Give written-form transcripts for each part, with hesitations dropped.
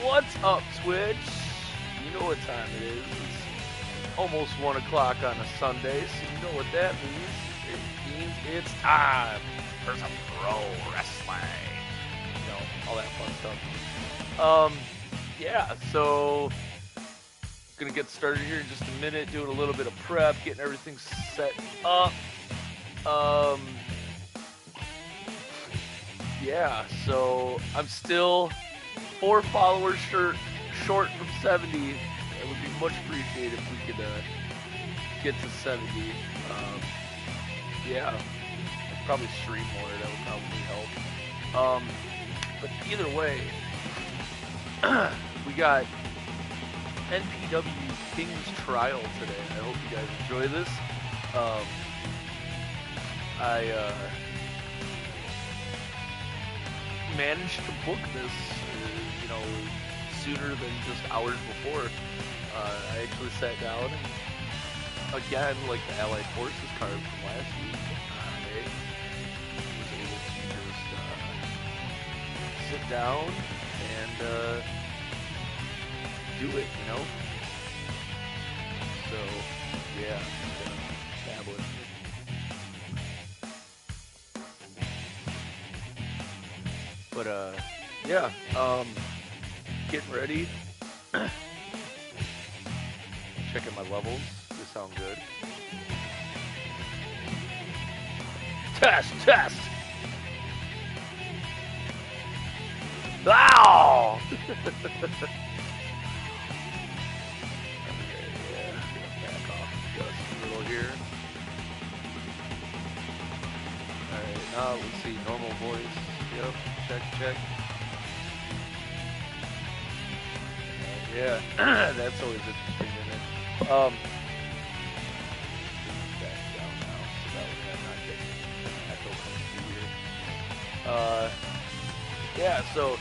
What's up, Twitch? You know what time it is. It's almost 1 o'clock on a Sunday, so you know what that means. It means it's time for some pro wrestling. You know, all that fun stuff. Yeah, so gonna get started here in just a minute, doing a little bit of prep, getting everything set up. Yeah, so I'm still 4 followers short from 70. It would be much appreciated if we could get to 70. Yeah, I'd probably stream more. That would probably help. But either way, we got NPW King's Trial today. I hope you guys enjoy this. I managed to book this, sooner than just hours before. I actually sat down and, again, like the Allied Forces card from last week, I was able to just sit down and do it, you know? So, yeah, tablet. But, yeah, getting ready. Checking my levels. They sound good. Test! Ow! Okay, yeah, back off just a little here. Alright, now let's see, normal voice. Yep, check. Yeah, that's always interesting, isn't it? Back down now, so that way I'm not getting echo coming through here. Yeah, so,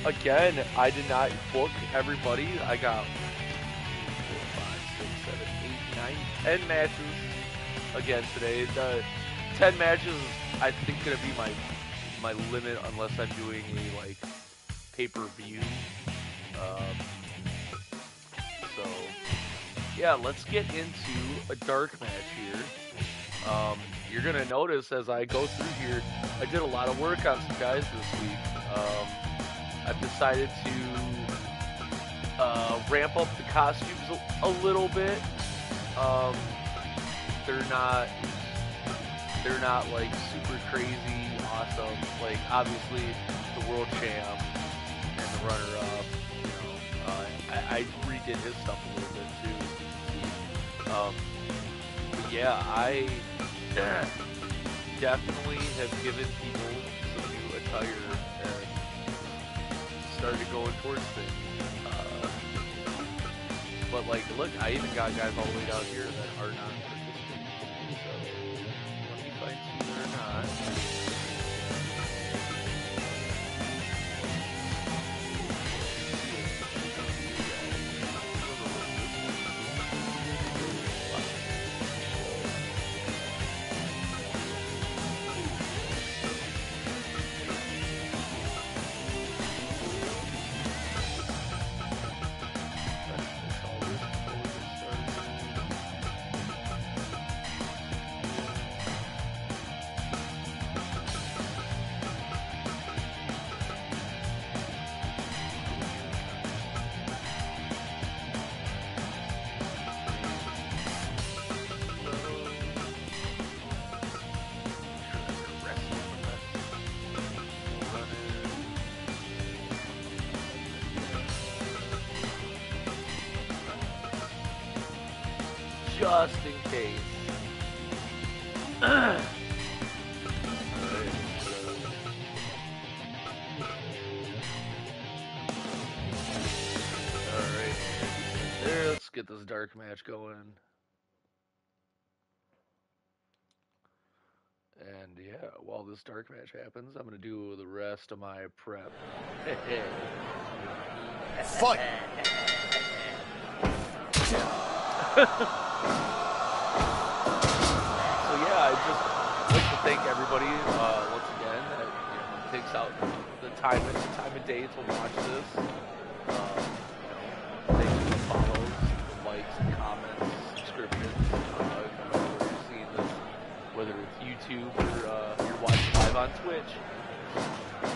again, I did not book everybody. I got 4, 5, 6, 7, 8, 9, 10 matches again today. The 10 matches is, I think, gonna be my limit unless I'm doing a, like, pay-per-view. So yeah, let's get into a dark match here. You're gonna notice as I go through here, I did a lot of work on some guys this week. I've decided to ramp up the costumes a little bit. They're not like super crazy awesome. Like obviously the world champ and the runner-up, I redid his stuff a little bit too. But yeah, I definitely have given people some new attire and started going towards things. But like, look, I even got guys all the way down here that are not participating. So let me find see they're not. Just in case. Alright, there, let's get this dark match going. And yeah, while this dark match happens, I'm gonna do the rest of my prep. Fight! So yeah, I just like to thank everybody once again that takes out the time and day to watch this. Thank you for the follows, the likes, and comments, subscriptions. No matter where you're seeing this, whether it's YouTube or you're watching live on Twitch.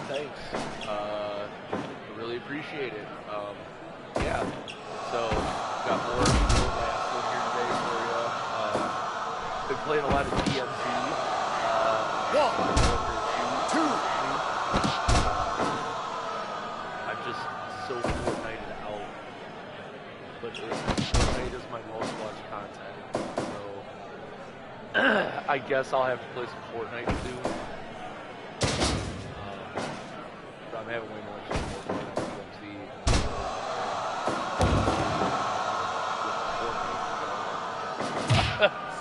Thanks. I really appreciate it. Yeah. So got more last one here today for you. Been playing a lot of DMZ. 1, 2. I'm just so Fortnite out. But Fortnite is my most watched content. So I guess I'll have to play some Fortnite soon. I'm having way more fun on DMZ.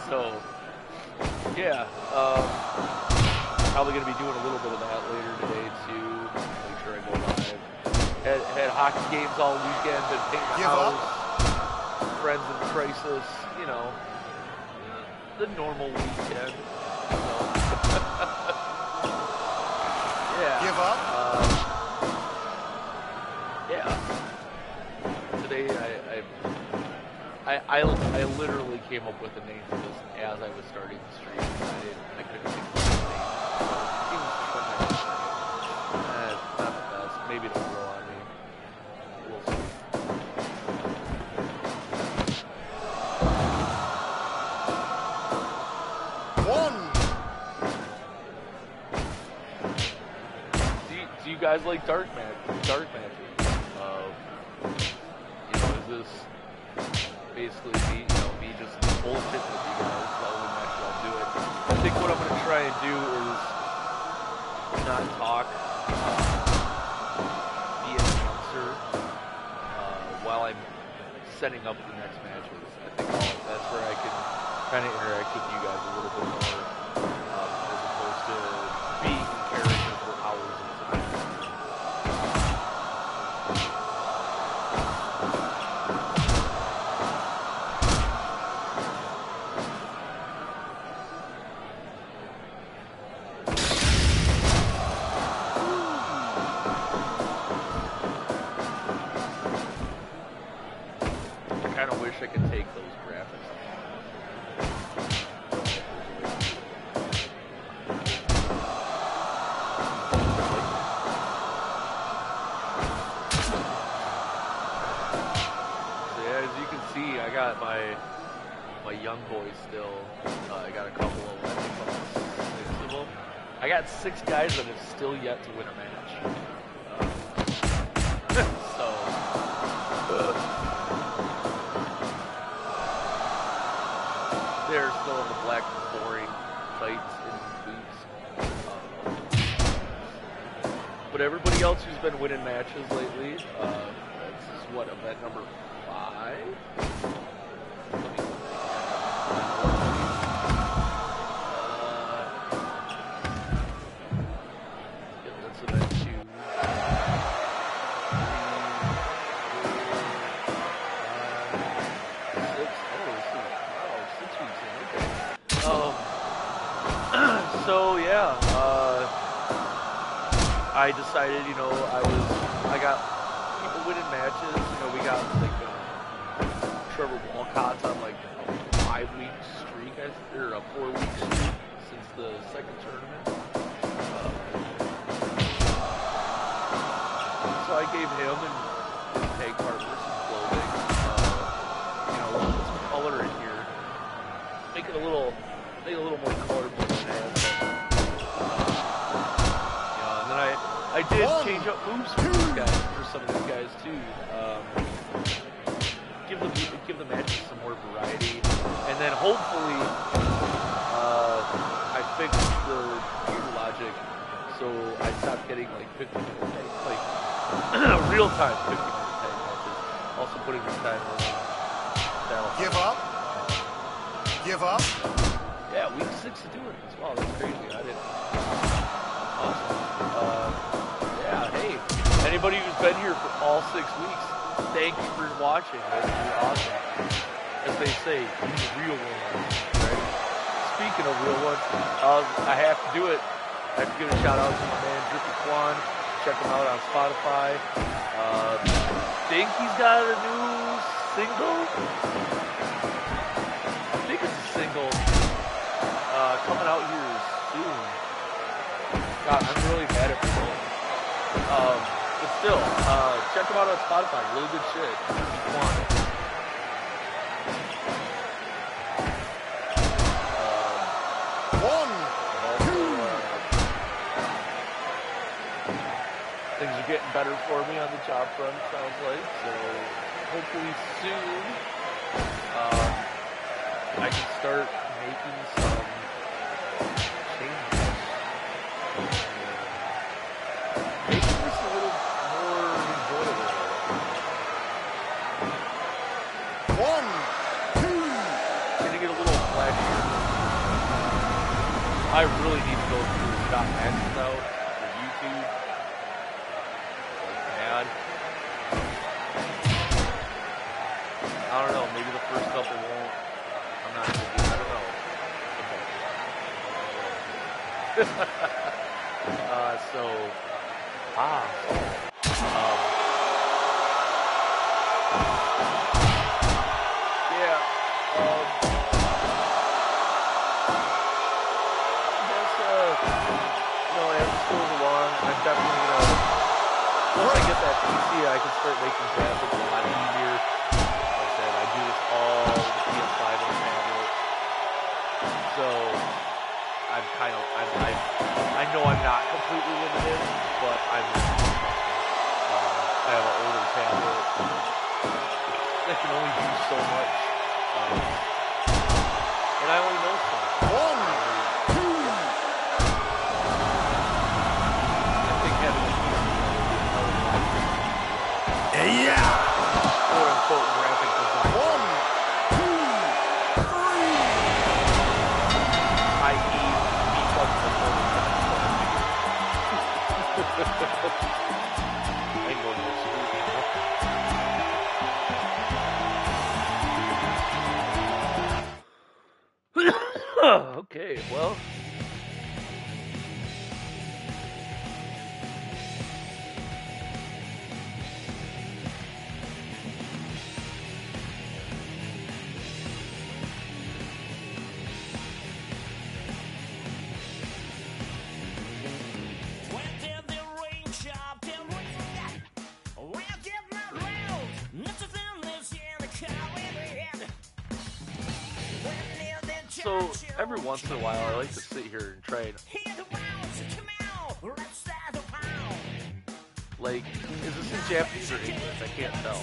So, yeah, probably going to be doing a little bit of that later today too. Make sure I go live. Had hockey games all weekend, been painting the house, friends in crisis, you know, the normal weekend. So. Yeah. Give up? Yeah. Today I literally came up with a name for this as I was starting the stream. I couldn't think of a name. It was it's not the best. Maybe it'll grow on me. We'll see. Do you guys like dark magic? You know, is this basically me just bullshitting with you guys? That wouldn't actually I'll do it. I think what I'm gonna try and do is not talk, be an announcer while I'm setting up the next matches. I think that's where I can kind of interact with you guys a little bit more, as opposed to being in character for hours at a time. I could take those graphics off. So yeah, as you can see, I got my young boys still. I got a couple of, I think about 6 of them. I got 6 guys that have still yet to win a match. So. They're still in the black, boring tights and boots. But everybody else who's been winning matches lately, this is what, event number 5? Yeah, that's event 2. So yeah, I decided, you know, I got people winning matches. You know, we got like Trevor Walcott's on like a 5-week streak, or a 4-week streak since the second tournament. So I gave him and his tag partner some clothing. You know, put some color in here, make it a little more colorful than it has. And then I did change up moves for these guys, for some of these guys too. Give the matches some more variety, and then hopefully I fixed the gear logic, so I stopped getting like 50-minute tag, like real time 50-minute tag matches. Also putting the time on. Give up. Give up. Yeah, week 6 to do it as well. That's crazy. I didn't. Awesome. Yeah, hey, anybody who's been here for all 6 weeks, thank you for watching. That's really awesome. As they say, the real one, right? Speaking of real ones, I have to do it. I have to give a shout out to my man Drippy Kwan. Check him out on Spotify. Think he's got a new single. I think it's a single coming out here soon. God, I'm really bad at promoting. But still, check him out on Spotify. Really good shit. Drippy Kwan. Things are getting better for me on the job front, sounds like. So hopefully soon I can start making some changes. Making this a little more enjoyable. 1, 2. Getting it a little flashier. I really need to go through the stop matches out for YouTube. I don't know, maybe the first couple won't. I'm not gonna do, I don't know. Yeah, as this goes along, I'm definitely gonna, once I get that PC, I can start making graphics a lot easier. Like I said, I do this all with the PS5 and the tablet. So, I know I'm not completely limited, but I have an older tablet that can only do so much. And I only know so much. Yeah! Quote unquote graphic design. 1, 2, 3. I.e. me fucking recording I ain't going to school. Okay, well. So, every once in a while, I like to sit here and try and... Like, is this in Japanese or English? I can't tell.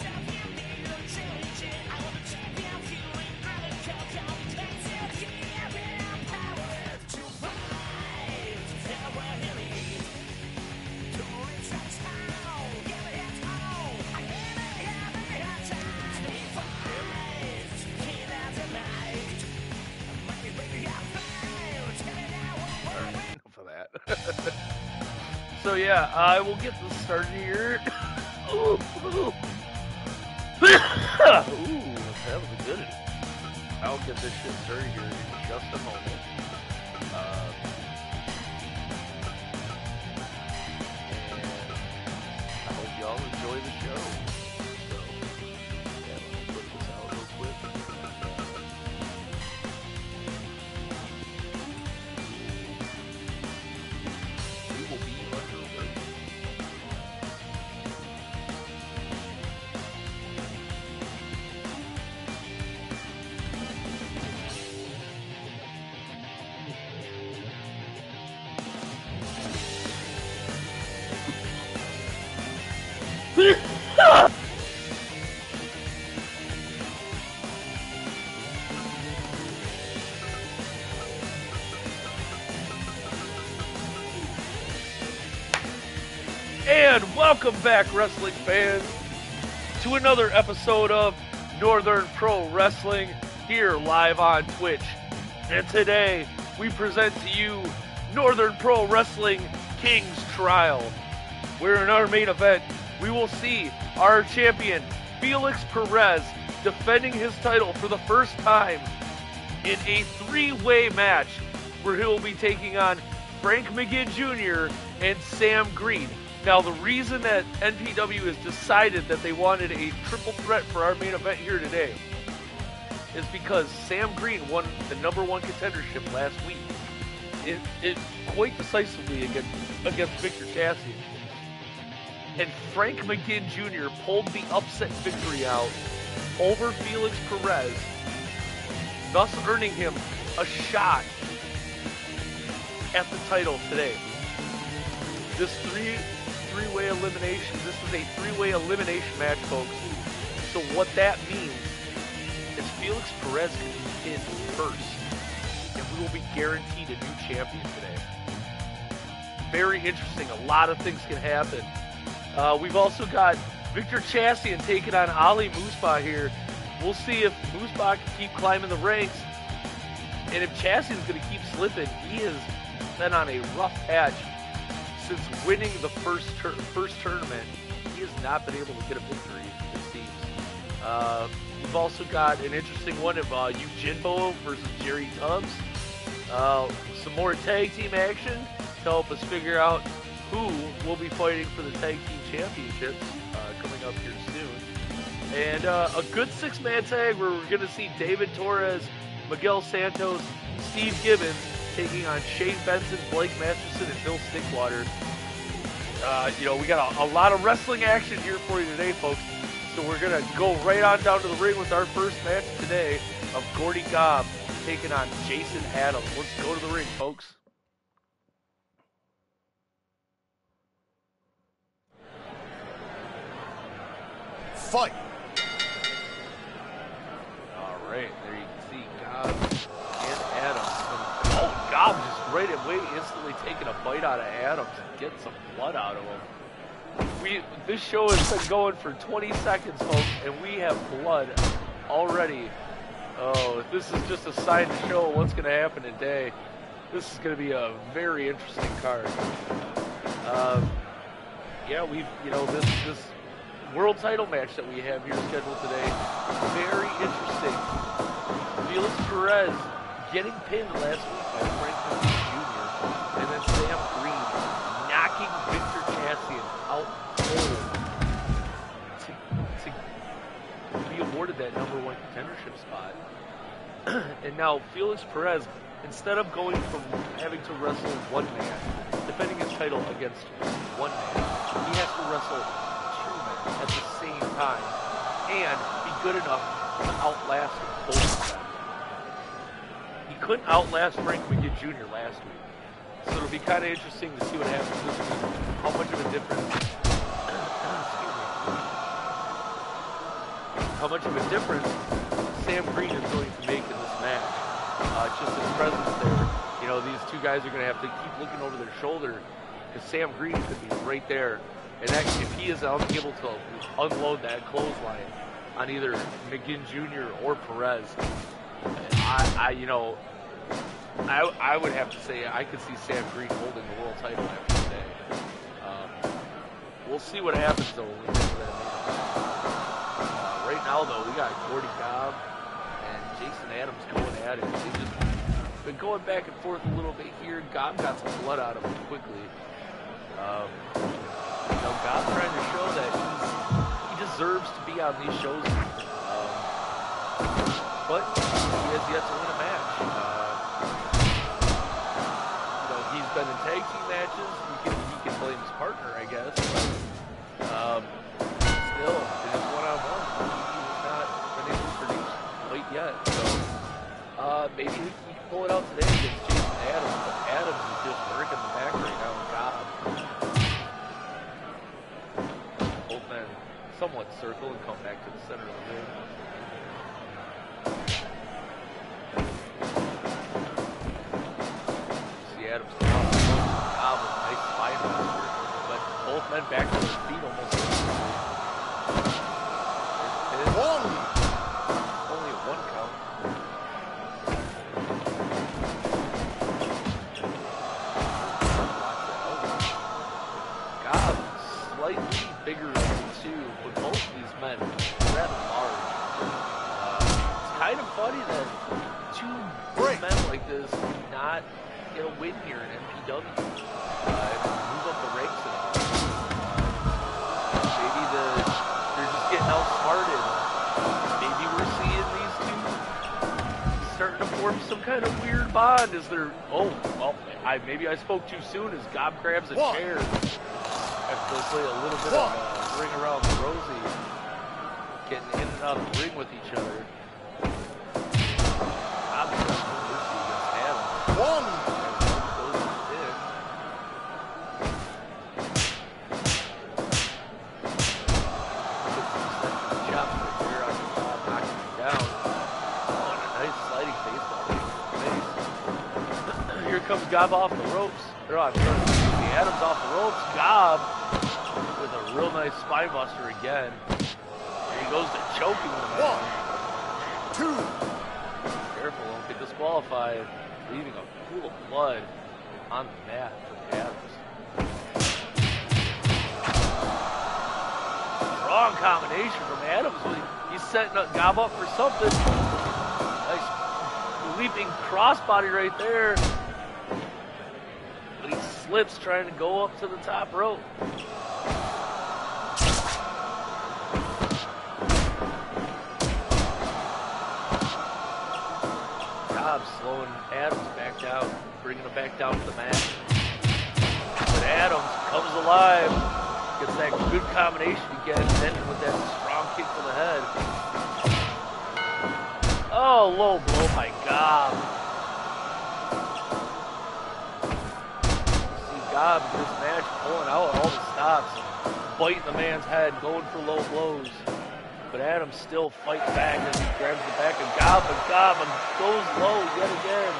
So yeah, I will get this started here. Ooh, that was a good one. I'll get this shit started here in just a moment. And I hope y'all enjoy the show. So, yeah, let me put this out real quick. We will be underway. And welcome back, wrestling fans, to another episode of Northern Pro Wrestling here live on Twitch. And today we present to you Northern Pro Wrestling King's Trial, where in our main event we will see our champion Felix Perez defending his title for the first time in a three-way match where he will be taking on Frank McGinn Jr. and Sam Green. Now, the reason that NPW has decided that they wanted a triple threat for our main event here today is because Sam Green won the #1 contendership last week. It quite decisively against Victor Chastain. And Frank McGinn Jr. pulled the upset victory out over Felix Perez, thus earning him a shot at the title today. This three-way elimination, this is a three-way elimination match, folks. So what that means is Felix Perez can be pinned first, and we will be guaranteed a new champion today. Very interesting. A lot of things can happen. We've also got Victor Chastain taking on Ali Musbah here. We'll see if Musbah can keep climbing the ranks, and if Chastain's going to keep slipping. He has been on a rough patch since winning the first tournament. He has not been able to get a victory, it seems. We've also got an interesting one of Yujinbo versus Jerry Tubbs. Some more tag team action to help us figure out who will be fighting for the tag team championships coming up here soon. And a good six-man tag where we're going to see David Torres, Miguel Santos, Steve Gibbons taking on Shane Benson, Blake Masterson, and Bill Stickwater. We got a lot of wrestling action here for you today, folks. So we're going to go right on down to the ring with our first match today of Gordy Gobb taking on Jason Adams. Let's go to the ring, folks. Fight. All right, there you can see Gobb and Adams. Oh, Gobb just right away instantly taking a bite out of Adams and getting some blood out of him. This show has been going for 20 seconds, folks, and we have blood already. Oh, this is just a sign to show what's going to happen today. This is going to be a very interesting card. This world title match that we have here scheduled today, very interesting. Felix Perez getting pinned last week by Frank McGinn Jr. and then Sam Green knocking Victor Chastain out cold to be awarded that #1 contendership spot. And now Felix Perez, instead of going from having to wrestle one man, defending his title against one man, he has to wrestle two men at the same time and be good enough to outlast both of them. He couldn't outlast Frank McGinn Jr. last week. So it'll be kind of interesting to see what happens this week. How much of a difference Sam Green is going to make in this match. Just his presence there. These two guys are going to have to keep looking over their shoulder because Sam Green could be right there. And if he is unable to unload that clothesline on either McGinn Jr. or Perez, I would have to say I could see Sam Green holding the world title after today. We'll see what happens though when we get to that main event. Right now though, we got Gordy Gobb and Jason Adams going at it. They've just been going back and forth a little bit here. Gobb got some blood out of him quickly. Gobb trying to show that he deserves to be on these shows. But he has yet to win a match. He's been in tag team matches. He can blame his partner, I guess. But still, in his one-on-one, he has not been able to produce quite yet. So maybe he can pull it out today against Jason Adams. But Adams is just working the back right now with Gobb. Both men somewhat circle and come back to the center of the ring. Adams Gobb with a nice spine buster, but both men back to their feet almost. Only a one count. Gobb slightly bigger than two, but both of these men rather large. It's kind of funny that two men like this do not get a win here in NPW. Move up the ranks a bit. Maybe they're just getting outsmarted. Maybe we're seeing these two starting to form some kind of weird bond as they're... Oh, well, maybe I spoke too soon as Gob grabs a chair. After they play a little bit of ring around the rosy. Getting in and out of the ring with each other. Gob has no mercy against Adams. One. Comes Gob off the ropes. Adams off the ropes. Gob with a real nice spine buster again. Here he goes to choking the man. 1, 2. Careful, don't get disqualified. Leaving a pool of blood on the mat for Adams. Strong combination from Adams. He's setting up Gob up for something. Nice leaping crossbody right there. But he slips trying to go up to the top rope. Gob slowing Adams back down, bringing him back down to the mat. But Adams comes alive, gets that good combination again, ending with that strong kick to the head. Oh, low blow by Gob. Gob in this match pulling out all the stops, biting the man's head, going for low blows. But Adams still fights back as he grabs the back of Gob, but Gob goes low yet again.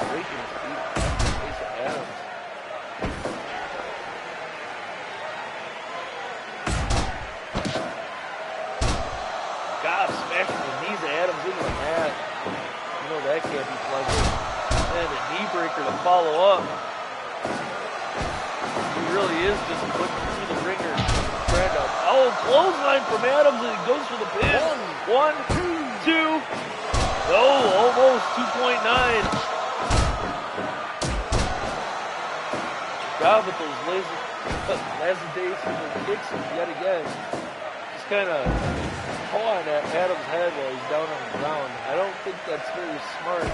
Breaking his feet in the face of Adams. Gob smashing the knees of Adams into the mat. You know that can't be pleasant. And a knee breaker to follow up. He really is just putting through the ringer. Trying to, clothesline from Adams, and he goes for the pin. 1, 2. Almost 2.9. Gob with those lackadaisical kicks yet again. Just kind of pawing at Adams' head while he's down on the ground. I don't think that's very smart.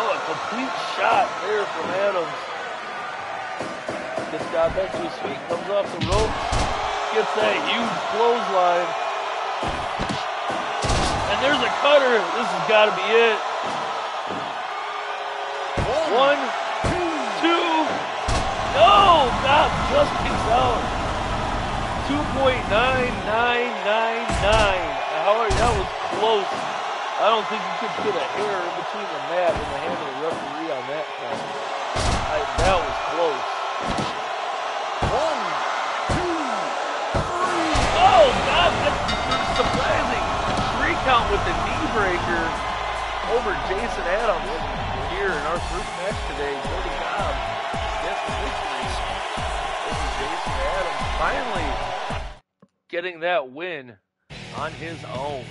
A complete shot there from Adams. Gets Gob back to his feet, comes off the ropes, gets that huge clothesline. And there's a cutter. This has got to be it. 1, 2. No! Gob just kicks out. 2.9999. However, that was close. I don't think you could put a hair in between the mat and the hand of the referee on that count. That was close. 1, 2, 3. Oh, God, that's surprising. 3 count with the knee breaker over Jason Adams here in our first match today. Cody Gob gets the victory over Jason Adams. Finally getting that win on his own.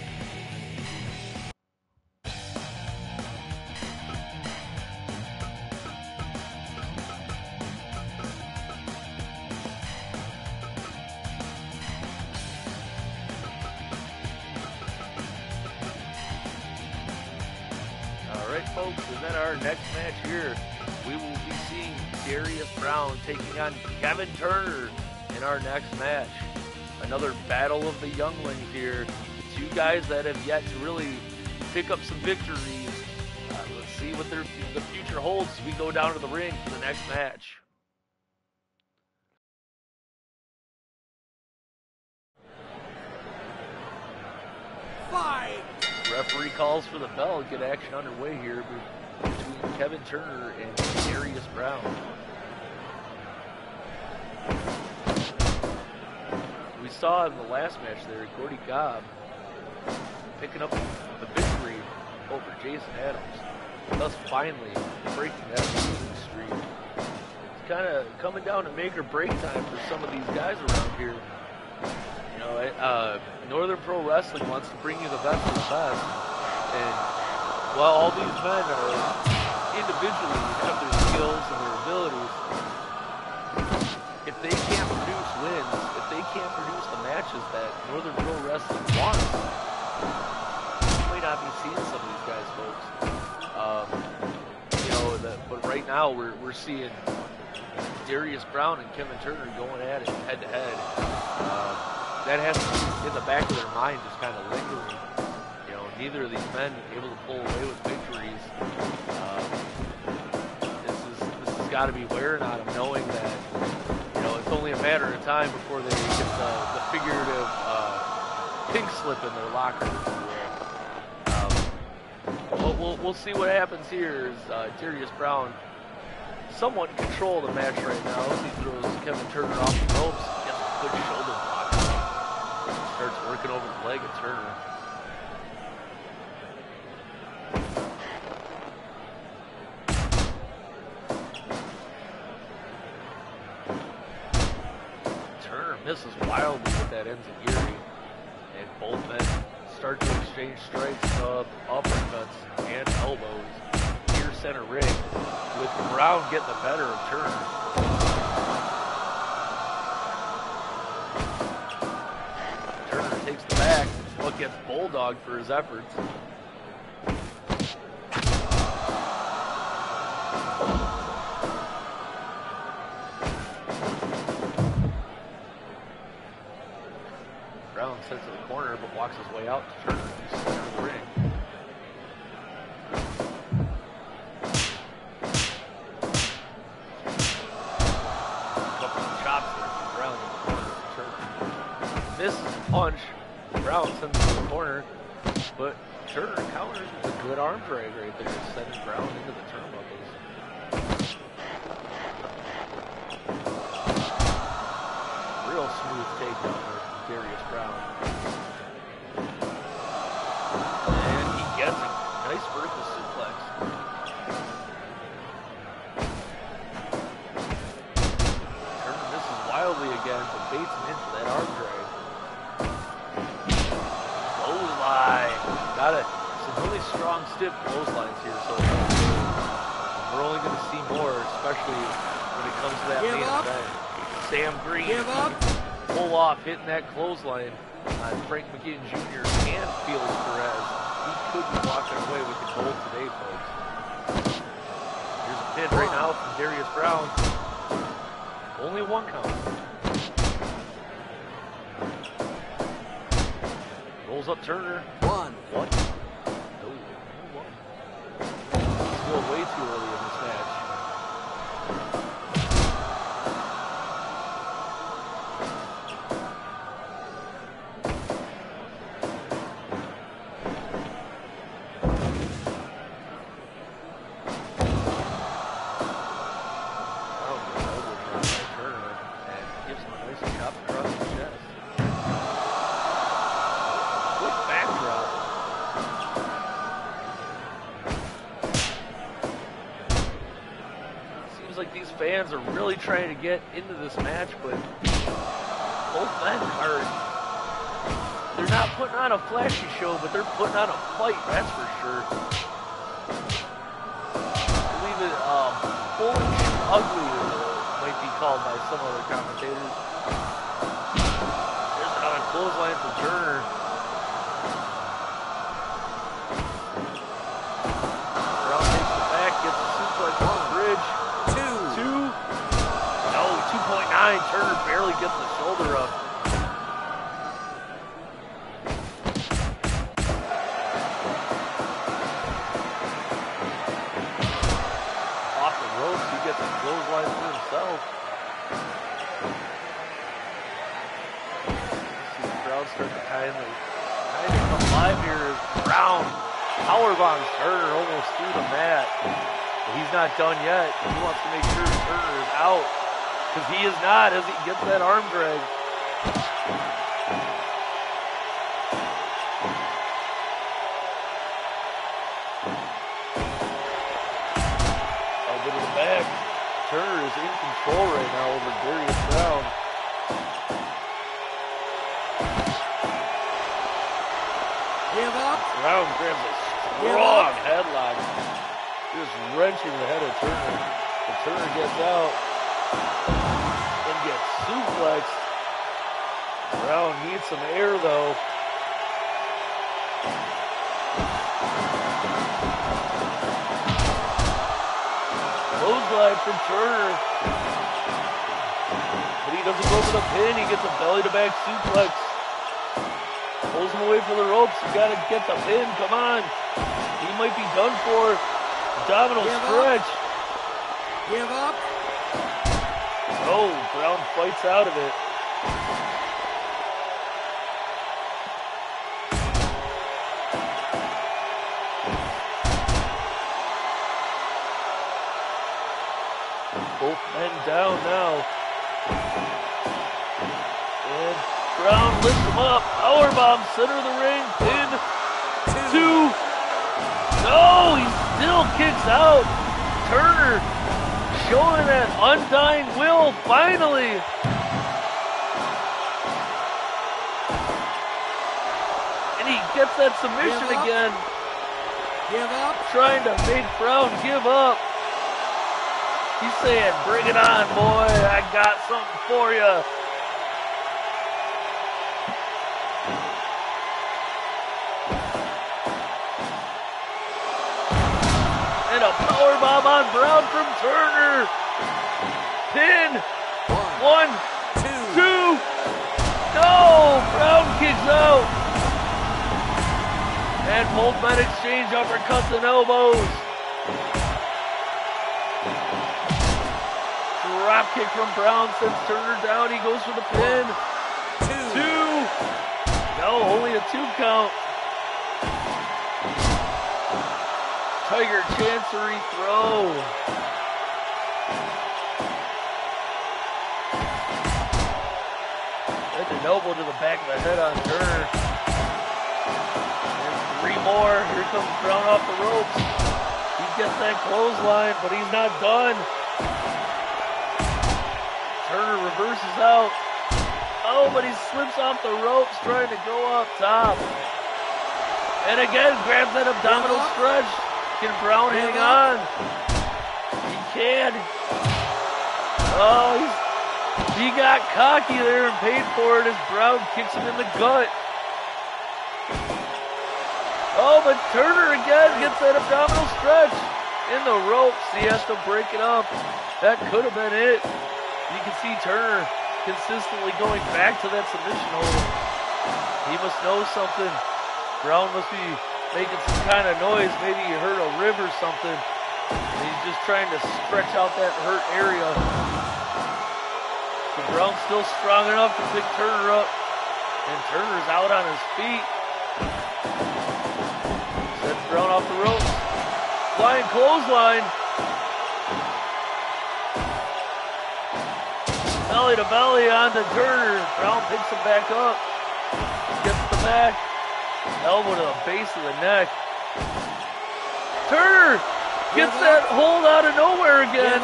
Alright folks, and then our next match here, we will be seeing Darius Brown taking on Kevin Turner in our next match. Another battle of the younglings here. 2 guys that have yet to really pick up some victories. Let's see what the future holds as we go down to the ring for the next match. Fight! Referee calls for the bell. Get action underway here between Kevin Turner and Darius Brown. We saw in the last match there, Cody Gob picking up the victory over Jason Adams, thus finally breaking that losing streak. It's kind of coming down to make or break time for some of these guys around here. You know, Northern Pro Wrestling wants to bring you the best of the best, and while all these men are individually have their skills and their abilities, if they can't produce wins, if they can't produce the matches that Northern Pro Wrestling wants, you may not be seeing some of these guys, folks. But right now we're seeing Darius Brown and Kevin Turner going at it head to head. That has to be in the back of their mind, just kind of lingering. Neither of these men able to pull away with victories. This has got to be wearing on them, knowing that it's only a matter of time before they get the figurative pink slip in their locker. But we'll see what happens here. As Darius Brown somewhat in control of the match right now. As he throws Kevin Turner off the ropes, gets a good shoulder block. Starts working over the leg of Turner. Turner misses wildly with that enziguri, and both men start to exchange strikes of uppercuts and elbows near center ring, with Brown getting the better of Turner. Turner takes the back, but gets bulldogged for his efforts. Brown sits to the corner, but walks his way out to Turner to center of the ring. Misses the punch. Brown sends it to the corner, but Turner counters with a good arm drag right there, sending Brown into the turnbuckles. Real smooth takedown there from Darius Brown. And he gets a nice vertical suplex. Turner misses wildly again, but baits him into that arm drag. Got it. Some really strong, stiff clotheslines here, so we're only going to see more, especially when it comes to that main event. Sam Green pull off hitting that clothesline on Frank McGinn Jr. and Felix Perez. He could be walking away with the gold today, folks. Here's a pin right now from Darius Brown. Only one count. Rolls up Turner. One. No, still way too early in this match. Turner and gives him a nice chop across the chest. Like these fans are really trying to get into this match, but both men they're not putting on a flashy show, but they're putting on a fight, that's for sure. I believe it bullish ugly might be called by some other commentators. There's another clothesline from Turner. Brown takes it back, gets a suplex on the bridge. 2.9. Turner barely gets the shoulder up. Off the ropes, he gets a clothesline for himself. See the crowd start to kind of come alive here as Brown powerbombs Turner almost through the mat. But he's not done yet. He wants to make sure Turner is out. Because he is not as he gets that arm drag. Elbow to the back. Turner is in control right now over Darius Brown. Give up. Brown grabs a strong headlock. Just wrenching the head of Turner. But Turner gets out and gets suplexed. Brown needs some air though. Clothesline from Turner. But he doesn't go for the pin. He gets a belly-to-back suplex. Pulls him away from the ropes. You gotta get the pin. Come on. He might be done for. Abdominal stretch. Give up. Oh, Brown fights out of it. Both men down now. And Brown lifts him up. Powerbomb, center of the ring. Pin. Two. No, he still kicks out. Turner showing that undying will, finally. And he gets that submission again. Give up. Trying to make Brown give up. He's saying, bring it on, boy. I got something for you. And a powerbomb on Brown from Turner. Pin. One, two. No, Brown kicks out. And both men exchange uppercuts and elbows. Drop kick from Brown sends Turner down. He goes for the pin. Two. No, only a 2 count. Tiger Chancery throw. And an elbow to the back of the head on Turner. And 3 more. Here comes Brown off the ropes. He gets that clothesline, but he's not done. Turner reverses out. Oh, but he slips off the ropes trying to go up top. And again, grabs that abdominal stretch. Can Brown hang on? He can. Oh, he got cocky there and paid for it as Brown kicks him in the gut. Oh, but Turner again gets that abdominal stretch in the ropes. He has to break it up. That could have been it. You can see Turner consistently going back to that submission hold. He must know something. Brown must be making some kind of noise. Maybe he heard a rib or something. And he's just trying to stretch out that hurt area. But Brown's still strong enough to pick Turner up. And Turner's out on his feet. Sets Brown off the ropes. Flying clothesline. Belly to belly onto Turner. Brown picks him back up. Gets the back. Elbow to the base of the neck. Turner gets that hold out of nowhere again.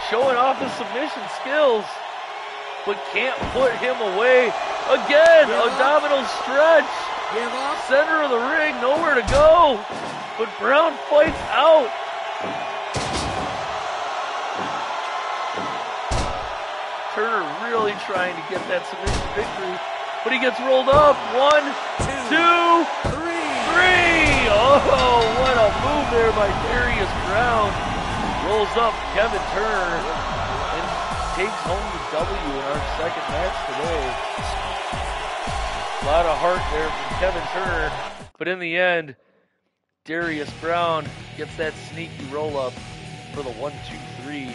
Showing off his submission skills. But can't put him away. Again, abdominal stretch. Center of the ring, nowhere to go. But Brown fights out. Turner really trying to get that submission victory, but he gets rolled up. 1, 2, 3. Oh, what a move there by Darius Brown. Rolls up Kevin Turner and takes home the W in our second match today. A lot of heart there from Kevin Turner, but in the end, Darius Brown gets that sneaky roll up for the 1, 2, 3.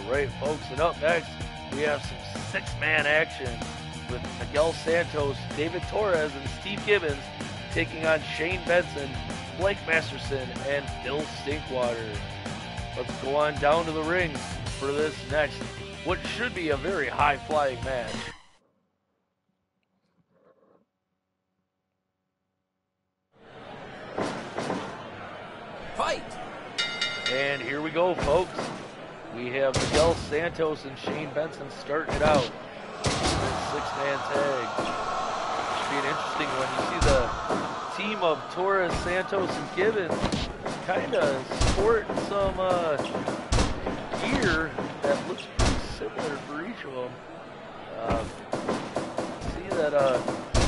Alright, folks, and up next, we have some six-man action with Miguel Santos, David Torres, and Steve Gibbons taking on Shane Benson, Blake Masterson, and Bill Stinkwater. Let's go on down to the ring for this next, what should be a very high-flying match. Fight! And here we go, folks. We have Miguel Santos and Shane Benson starting it out. Six-man tag. Should be an interesting one. You see the team of Torres, Santos, and Gibbons kind of sporting some gear that looks pretty similar for each of them. See that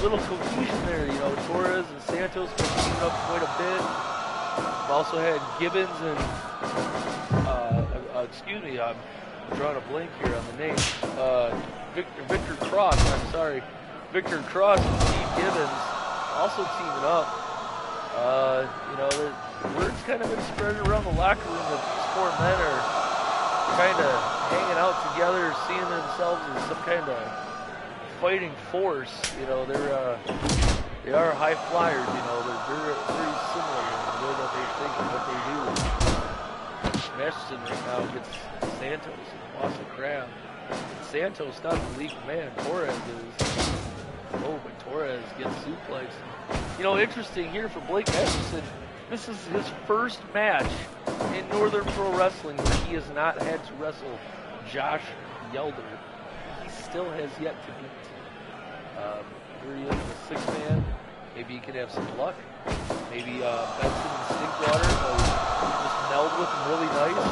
little cohesion there. You know, Torres and Santos been teaming up quite a bit. We've also had Gibbons and excuse me, I'm drawing a blank here on the name. Victor Cross, I'm sorry. Victor Cross and Steve Gibbons also teaming up. You know, the word's kind of been spread around the locker room that these four men are kind of hanging out together, seeing themselves as some kind of fighting force. You know, they are high flyers. You know, they're very similar in the way that they think and what they do. Masterson right now gets Santos and Boston Crab. Santos not the league man. Torres is. Oh, but Torres gets suplexed. You know, interesting here for Blake Masterson. This is his first match in Northern Pro Wrestling where he has not had to wrestle Josh Yelder. He still has yet to beat. Here he is in a six-man. Maybe he could have some luck. Maybe Benson and Stinkwater just meld with him really nice.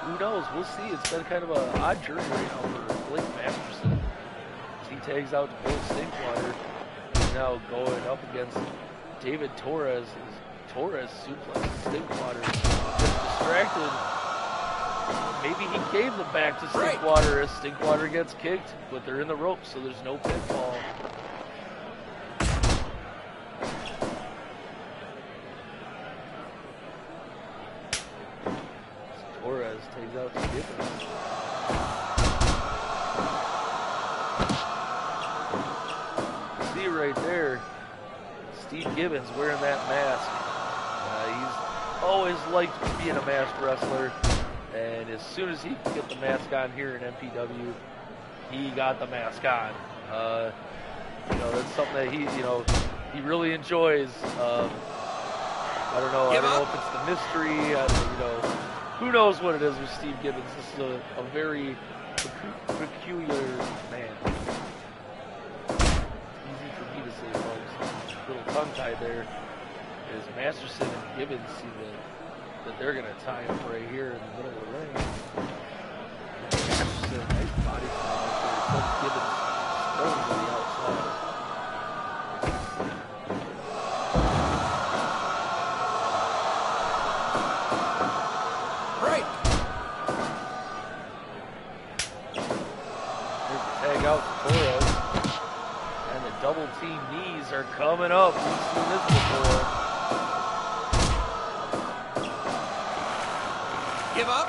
Who knows? We'll see. It's been kind of an odd journey right now for Blake Masterson. He tags out to Bill Stinkwater. He's now going up against David Torres. Torres suplex Stinkwater. Gets distracted. Maybe he gave them back to Stinkwater as Stinkwater gets kicked, but they're in the ropes, so there's no pinfall. Torres takes out to Gibbons. See right there, Steve Gibbons wearing that mask. He's always liked being a masked wrestler, and as soon as he could get the mask on here in NPW, he got the mask on. You know, that's something that he really enjoys. I don't know if it's the mystery. Who knows what it is with Steve Gibbons. This is a very peculiar man. Easy for me to say, folks. Little tongue-tied there. As Masterson and Gibbons see that they're going to tie up right here in the middle of the ring. Masterson, nice body slam right there. Sends Gibbons thrown to the outside. Out to Torres, and the double team knees are coming up. We've seen this before. Give up.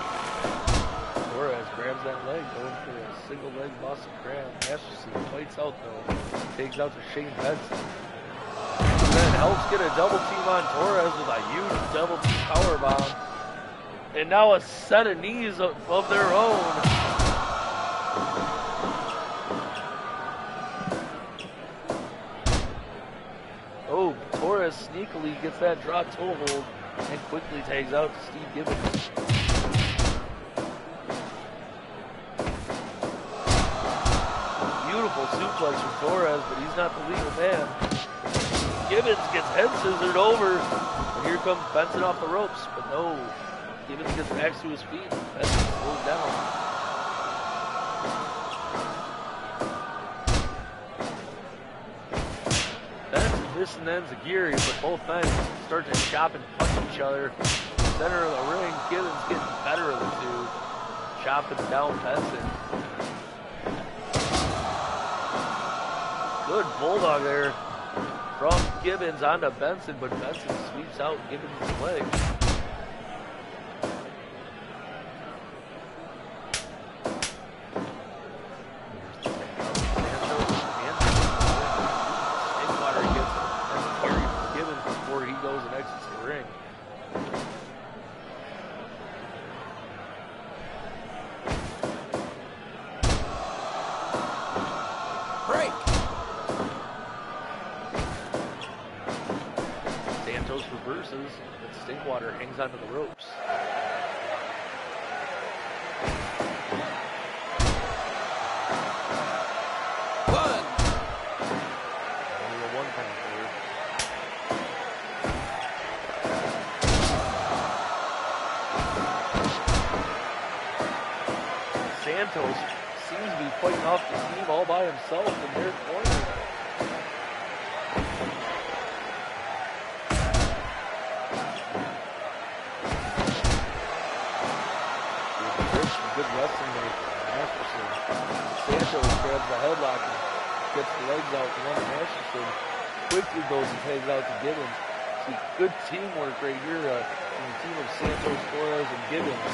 Torres grabs that leg, going for a single leg Boston Crab. Masterson fights out though, takes out to Shane Benson, and then helps get a double team on Torres with a huge double team powerbomb, and now a set of knees of their own. Oh, Torres sneakily gets that draw toe hold and quickly tags out to Steve Gibbons. Beautiful suplex from Torres, but he's not the legal man. Gibbons gets head scissored over, and here comes Benson off the ropes, but no. Gibbons gets back to his feet, and Benson slows down. And ends of gear, but both men start to chop and punch each other. Center of the ring, Gibbons getting better of the two, chopping down Benson. Good bulldog there from Gibbons onto Benson, but Benson sweeps out Gibbons' leg. Santos reverses, but Stinkwater hangs onto the ropes. Only a 1 count there. Santos seems to be fighting off the team all by himself in their corner. Good wrestling there from Masterson. Santos grabs the headlock and gets the legs out from under Masterson. Quickly goes and tags out to Gibbons. See, good teamwork right here from the team of Santos, Torres, and Gibbons.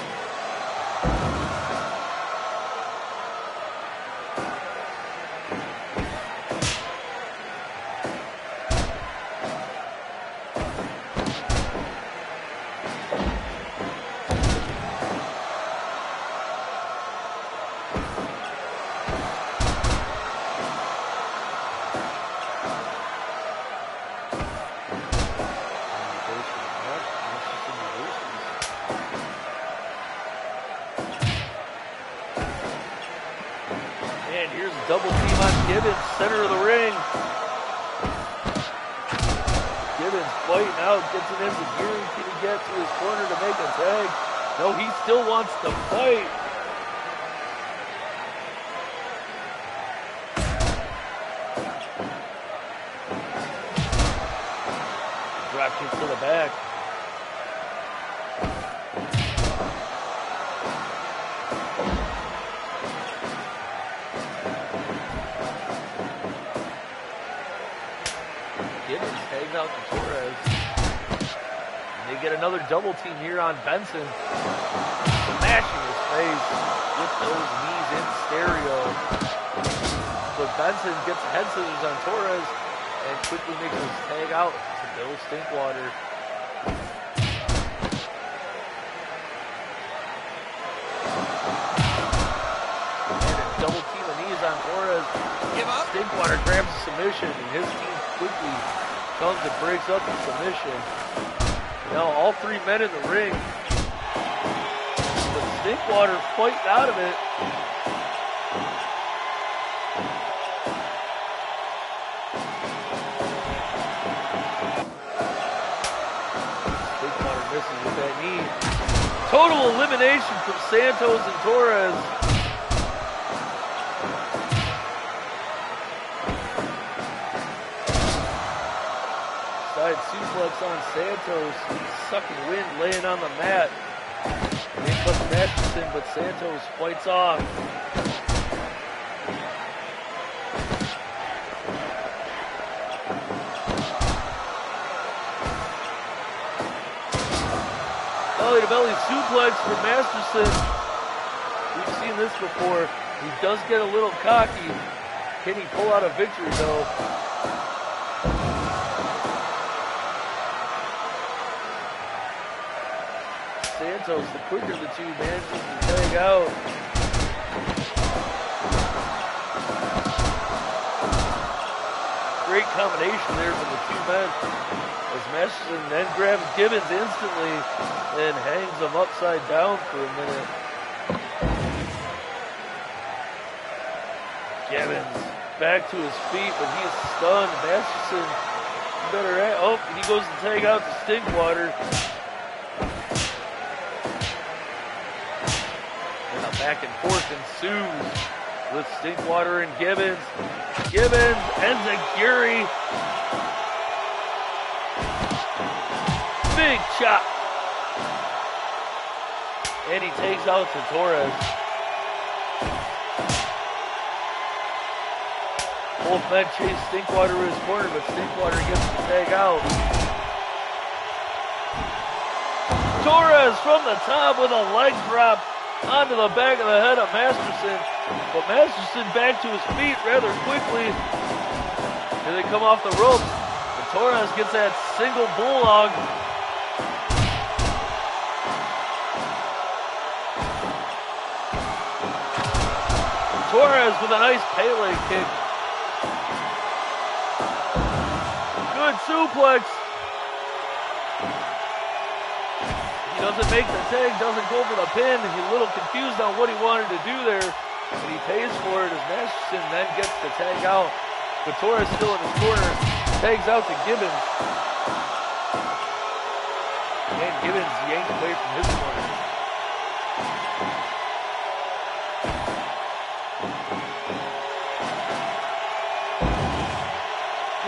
And here's a double team on Gibbons, center of the ring. Gibbons fighting out, gets it into gearing. Can he get to his corner to make a tag? No, he still wants to fight. Drop kick to the back. Gibbons tags out to Torres. And they get another double team here on Benson. Smashing his face with those knees in stereo. But Benson gets head scissors on Torres and quickly makes his tag out to Bill Stinkwater. And a double team of knees on Torres. Give up. Stinkwater grabs a submission and his team quickly comes and breaks up the submission. Now all 3 men in the ring. But Stinkwater fighting out of it. Stinkwater misses with that knee. Total elimination from Santos and Torres. Side suplex on Santos. He's sucking wind, laying on the mat. They put Masterson, but Santos fights off. Belly to belly suplex for Masterson. We've seen this before. He does get a little cocky. Can he pull out a victory though? Santos, the quicker of the two, manages to tag out. Great combination there from the two men. As Masterson then grabs Gibbons instantly and hangs him upside down for a minute. Gibbons back to his feet, but he is stunned. Masterson better at. Oh, he goes to tag out to Stinkwater. Back and forth ensues with Stinkwater and Gibbons. Gibbons ends a Giri. Big chop. And he takes out to Torres. Both men chase Stinkwater to his corner, but Stinkwater gets the tag out. Torres from the top with a leg drop onto the back of the head of Masterson, but Masterson back to his feet rather quickly. Here they come off the ropes, and Torres gets that single bulldog. Torres with a nice Pele kick. Good suplex. Doesn't make the tag, doesn't go for the pin. He's a little confused on what he wanted to do there. And he pays for it as Masterson then gets the tag out. But Torres still in his corner. Tags out to Gibbons. And Gibbons yanked away from his corner.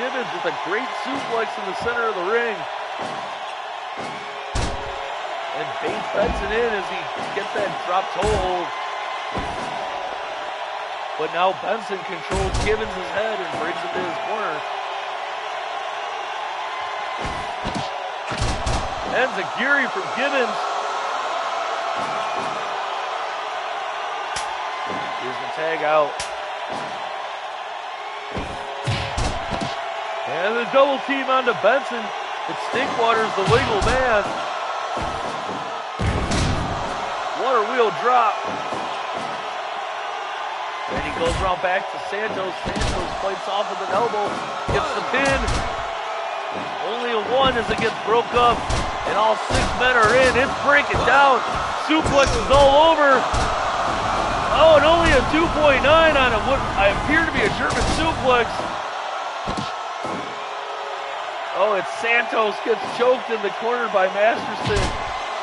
Gibbons with a great suplex in the center of the ring. And Bates Benson in as he gets that drop toe hold. But now Benson controls Gibbons' head and brings him to his corner. Enziguri from Gibbons. Here's the tag out. And the double team onto Benson. But Stinkwater's the legal man. Water wheel drop. And he goes around back to Santos. Santos fights off with an elbow. Gets the pin. Only a one as it gets broke up. And all 6 men are in. It's breaking down. Suplex is all over. Oh, and only a 2.9 on a what I appear to be a German suplex. Oh, it's Santos gets choked in the corner by Masterson.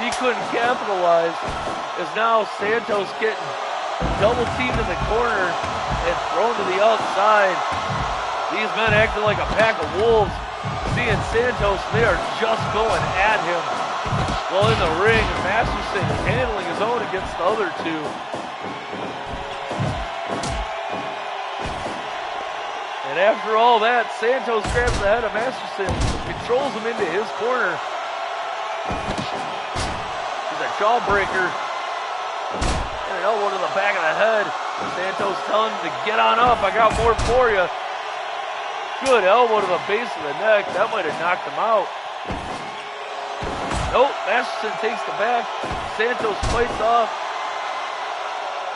He couldn't capitalize. As now Santos getting double teamed in the corner and thrown to the outside. These men acting like a pack of wolves. Seeing Santos, they are just going at him. Well, in the ring, Masterson is handling his own against the other two. And after all that, Santos grabs the head of Masterson, controls him into his corner. He's a jawbreaker. And an elbow to the back of the head. Santos telling him to get on up. I got more for you. Good elbow to the base of the neck. That might have knocked him out. Nope, Masterson takes the back. Santos fights off.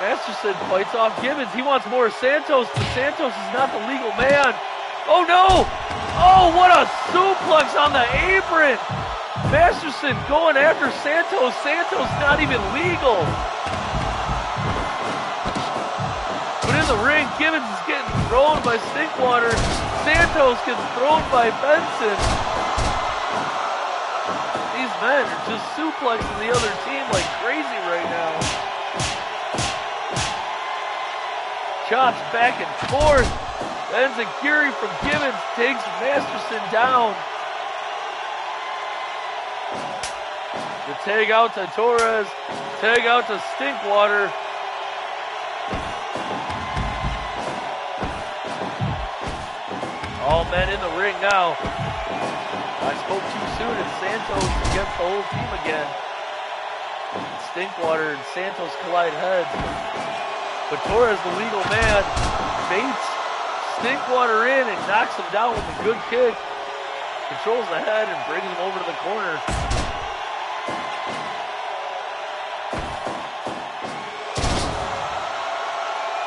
Masterson fights off Gibbons. He wants more Santos, but Santos is not the legal man. Oh no! Oh, what a suplex on the apron! Masterson going after Santos. Santos not even legal. But in the ring, Gibbons is getting thrown by Stinkwater. Santos gets thrown by Benson. These men are just suplexing the other team like crazy right now. Chops back and forth. Enziguri from Gibbons takes Masterson down. The tag out to Torres. Tag out to Stinkwater. All men in the ring now. I spoke too soon and Santos against the whole team again. Stinkwater and Santos collide heads. But Torres, the legal man, baits Stinkwater in and knocks him down with a good kick. Controls the head and brings him over to the corner.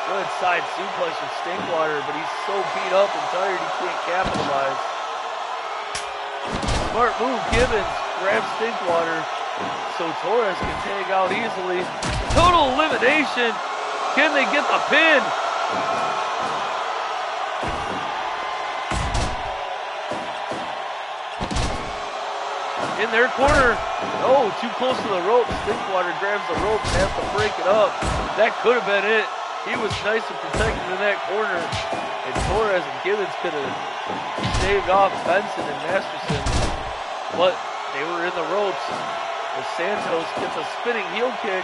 Good side suplex from Stinkwater, but he's so beat up and tired he can't capitalize. Smart move, Gibbons grabs Stinkwater so Torres can tag out easily. Total elimination. Can they get the pin? In their corner. Oh, too close to the rope. Stinkwater grabs the rope and has to break it up. That could have been it. He was nice and protected in that corner. And Torres and Gibbons could have shaved off Benson and Masterson. But they were in the ropes. As Santos gets a spinning heel kick.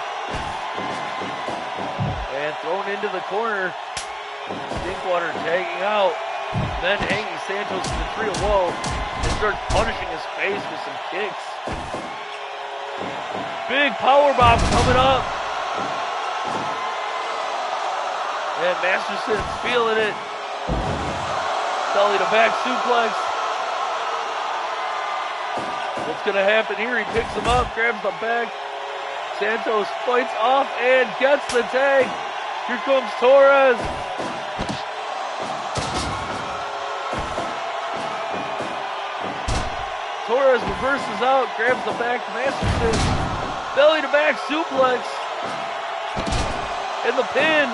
And thrown into the corner. Stinkwater tagging out. Then hanging Santos in the tree of woe. And starts punishing his face with some kicks. Big powerbomb coming up. And Masterson's feeling it. Belly to back suplex. What's going to happen here? He picks him up, grabs the back. Santos fights off and gets the tag. Here comes Torres. Torres reverses out, grabs the back. Masterson Belly to back suplex. And the pin.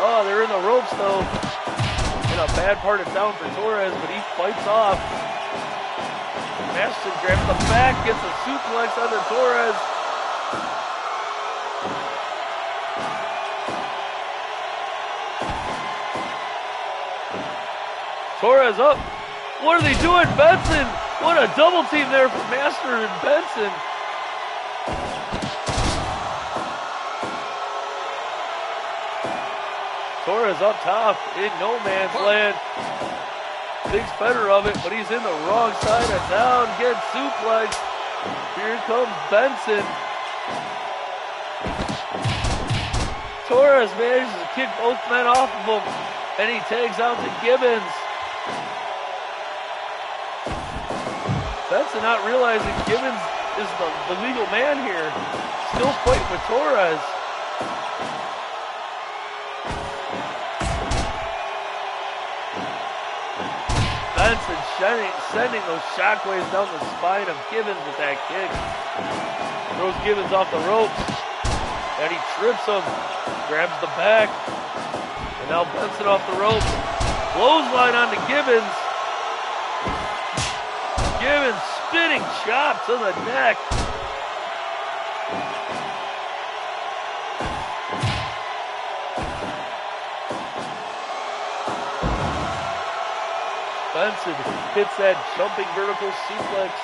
Oh, they're in the ropes though. In a bad part of town for Torres, but he fights off. Masterson grabs the back, gets a suplex under Torres. Torres up. What are they doing? Benson. What a double team there for Master and Benson. Torres up top in no man's land. Thinks better of it, but he's in the wrong side of town. Gets suplexed. Here comes Benson. Torres manages to kick both men off of him, and he tags out to Gibbons. Benson not realizing Gibbons is the legal man here. Still fighting with Torres. Benson sending those shockwaves down the spine of Gibbons with that kick. Throws Gibbons off the ropes. And he trips him. Grabs the back. And now Benson off the ropes. Clothesline onto Gibbons. Gibbons spinning chop to the neck. Benson hits that jumping vertical suplex.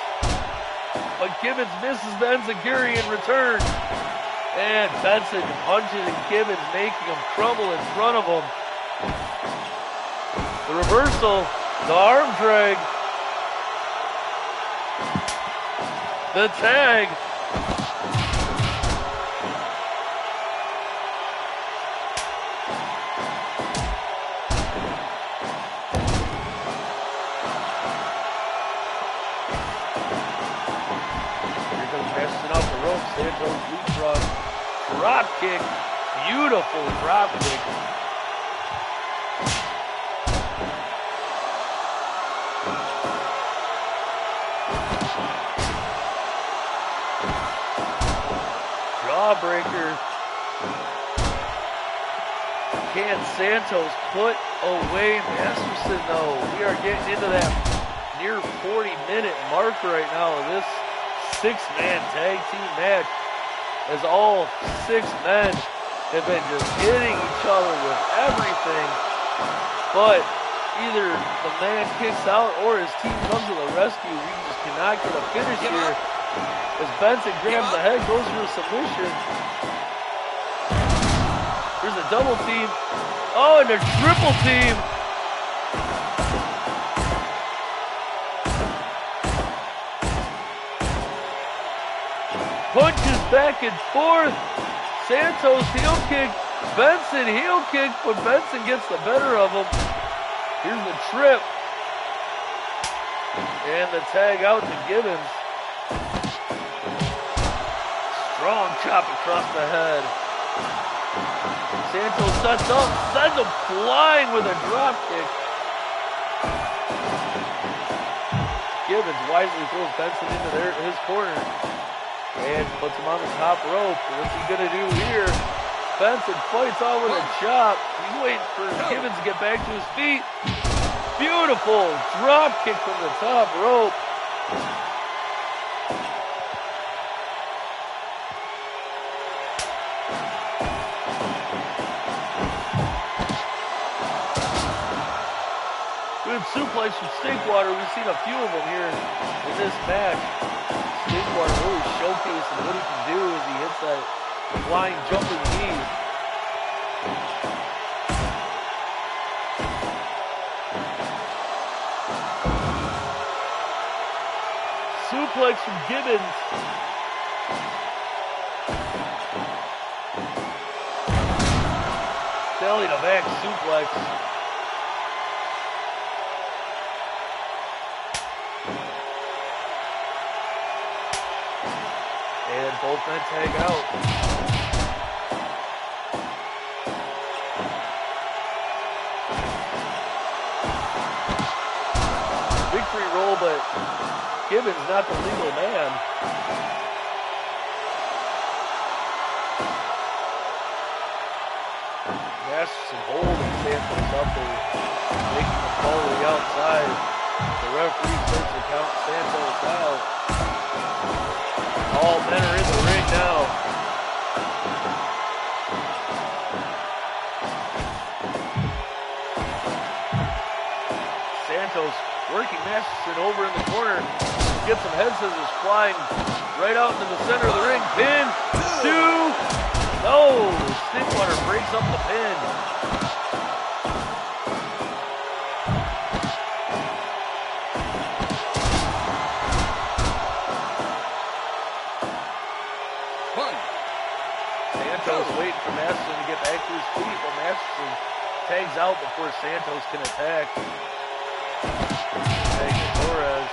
But Gibbons misses the enziguri in return. And Benson punches and Gibbons, making him crumble in front of him. The reversal, the arm drag. The tag. Santos leapfrog, drop kick, beautiful drop kick. Jawbreaker. Can Santos put away Masterson though? We are getting into that near 40-minute mark right now of this six-man tag team match, as all six men have been just hitting each other with everything, but either the man kicks out or his team comes to the rescue. We just cannot get a finish here as Benson grabs the head, goes for a submission. There's a double team. Oh, and a triple team. Punches back and forth. Santos heel kick. Benson heel kick, but Benson gets the better of him. Here's the trip. And the tag out to Gibbons. Strong chop across the head. Santos sets up, sends him flying with a drop kick. Gibbons wisely throws Benson into his corner. And puts him on the top rope. What's he going to do here? Benson fights on with a chop. He's waiting for Gibbons to get back to his feet. Beautiful drop kick from the top rope. Good suplex from Stinkwater. We've seen a few of them here in this match. Stinkwater really showcasing what he can do as he hits that flying jumping knee. Suplex from Gibbons. Belly to back suplex. And both men tag out. Victory roll, but Gibbons not the legal man. Masterson holding Santos up there, making him fall to the outside. The referee starts to count Santos out. All men are in the ring now. Santos working Masterson over in the corner. Gets some head scissors flying right out into the center of the ring. Pin, 2. No, Stinkwater breaks up the pin. Santos waiting for Masterson to get back to his feet, but Masterson tags out before Santos can attack. Taking Torres.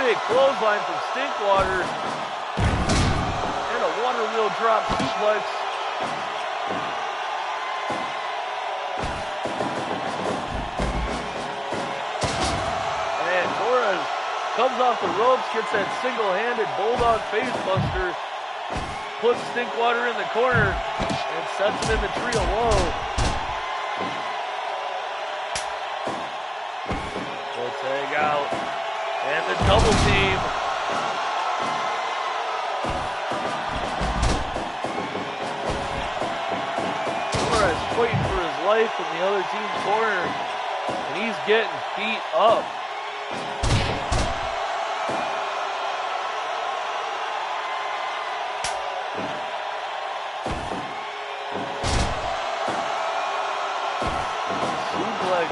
Big clothesline from Stinkwater. And a water wheel drop suplex. And Torres comes off the ropes, gets that single-handed bulldog facebuster, puts Stinkwater in the corner, and sets him in the trio low. Full tag out. And the double team. Torres fighting for his life in the other team's corner, and he's getting beat up. Suplex.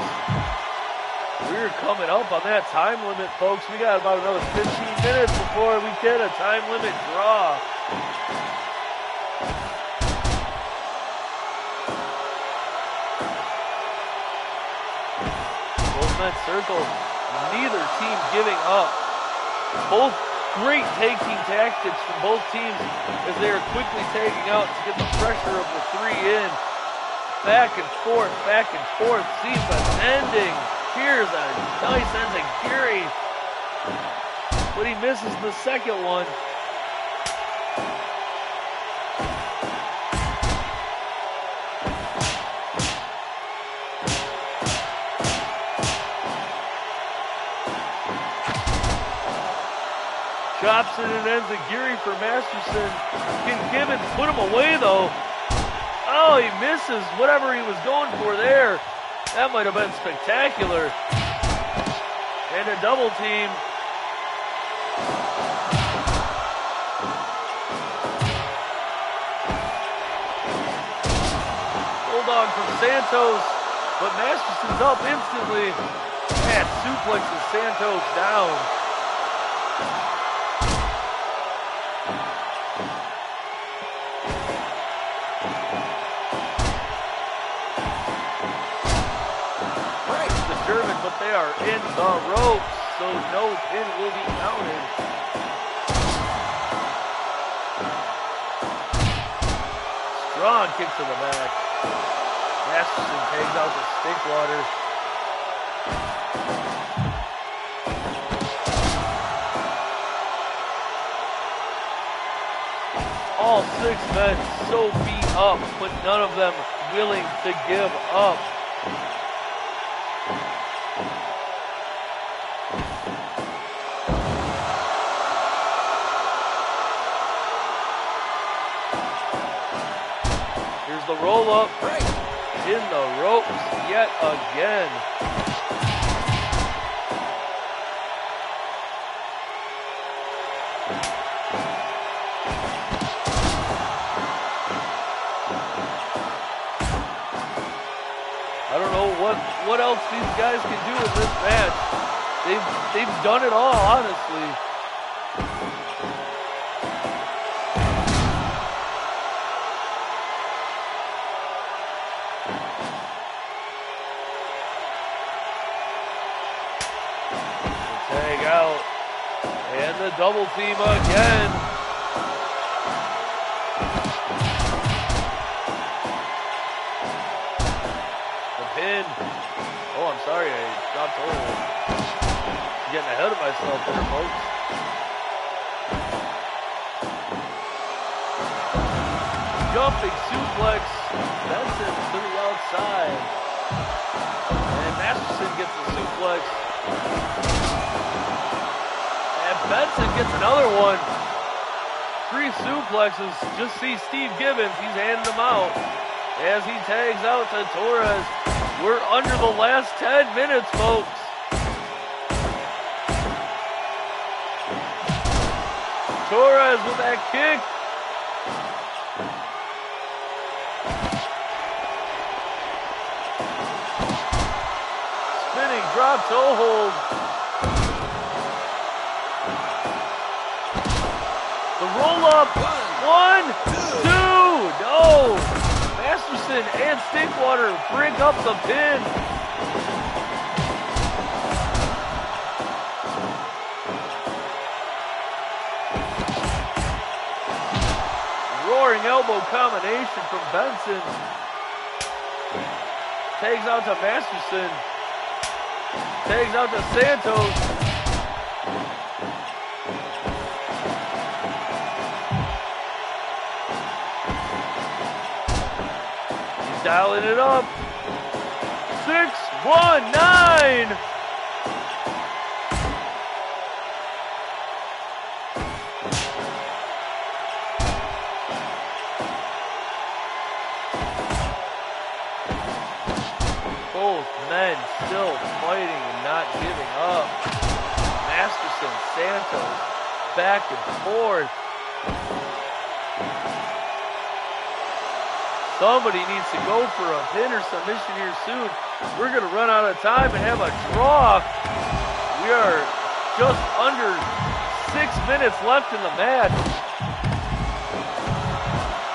We're coming up on that time limit, folks. We got about another 15 minutes before we get a time limit draw. Both men circle, neither team giving up. Both great tag team tactics from both teams as they are quickly tagging out to get the pressure of the 3 in. Back and forth, seems unending. Here's a nice enziguri, but he misses the second one. Chops in an enziguri for Masterson. Can Gibbons put him away though? Oh, he misses whatever he was going for there. That might have been spectacular. And a double team. Bulldog from Santos, but Masterson's up instantly. And suplexes Santos down. But they are in the ropes, so no pin will be counted. Strong kick to the back. Masterson takes out the Stinkwater. All 6 men so beat up, but none of them willing to give up. The roll up in the ropes yet again. I don't know what else these guys can do in this match. They've done it all, honestly. Tag out. And the double team again. pin. Oh, I'm sorry, I dropped hold. Getting ahead of myself there, folks. Jumping suplex. Benson to the outside. And Masterson gets the suplex. And Benson gets another one. 3 suplexes. Just see Steve Gibbons. He's handing them out as he tags out to Torres. We're under the last 10 minutes, folks. Torres with that kick. Spinning drop toe hold. The roll up. 1, 2. No. Masterson and Stinkwater break up the pin. Roaring elbow combination from Benson. Tags out to Masterson. Tags out to Santos. Dialing it up. 6-1-9. Both men still fighting and not giving up. Masterson, Santos, back and forth. Somebody needs to go for a pin or submission here soon. We're going to run out of time and have a draw. We are just under 6 minutes left in the match.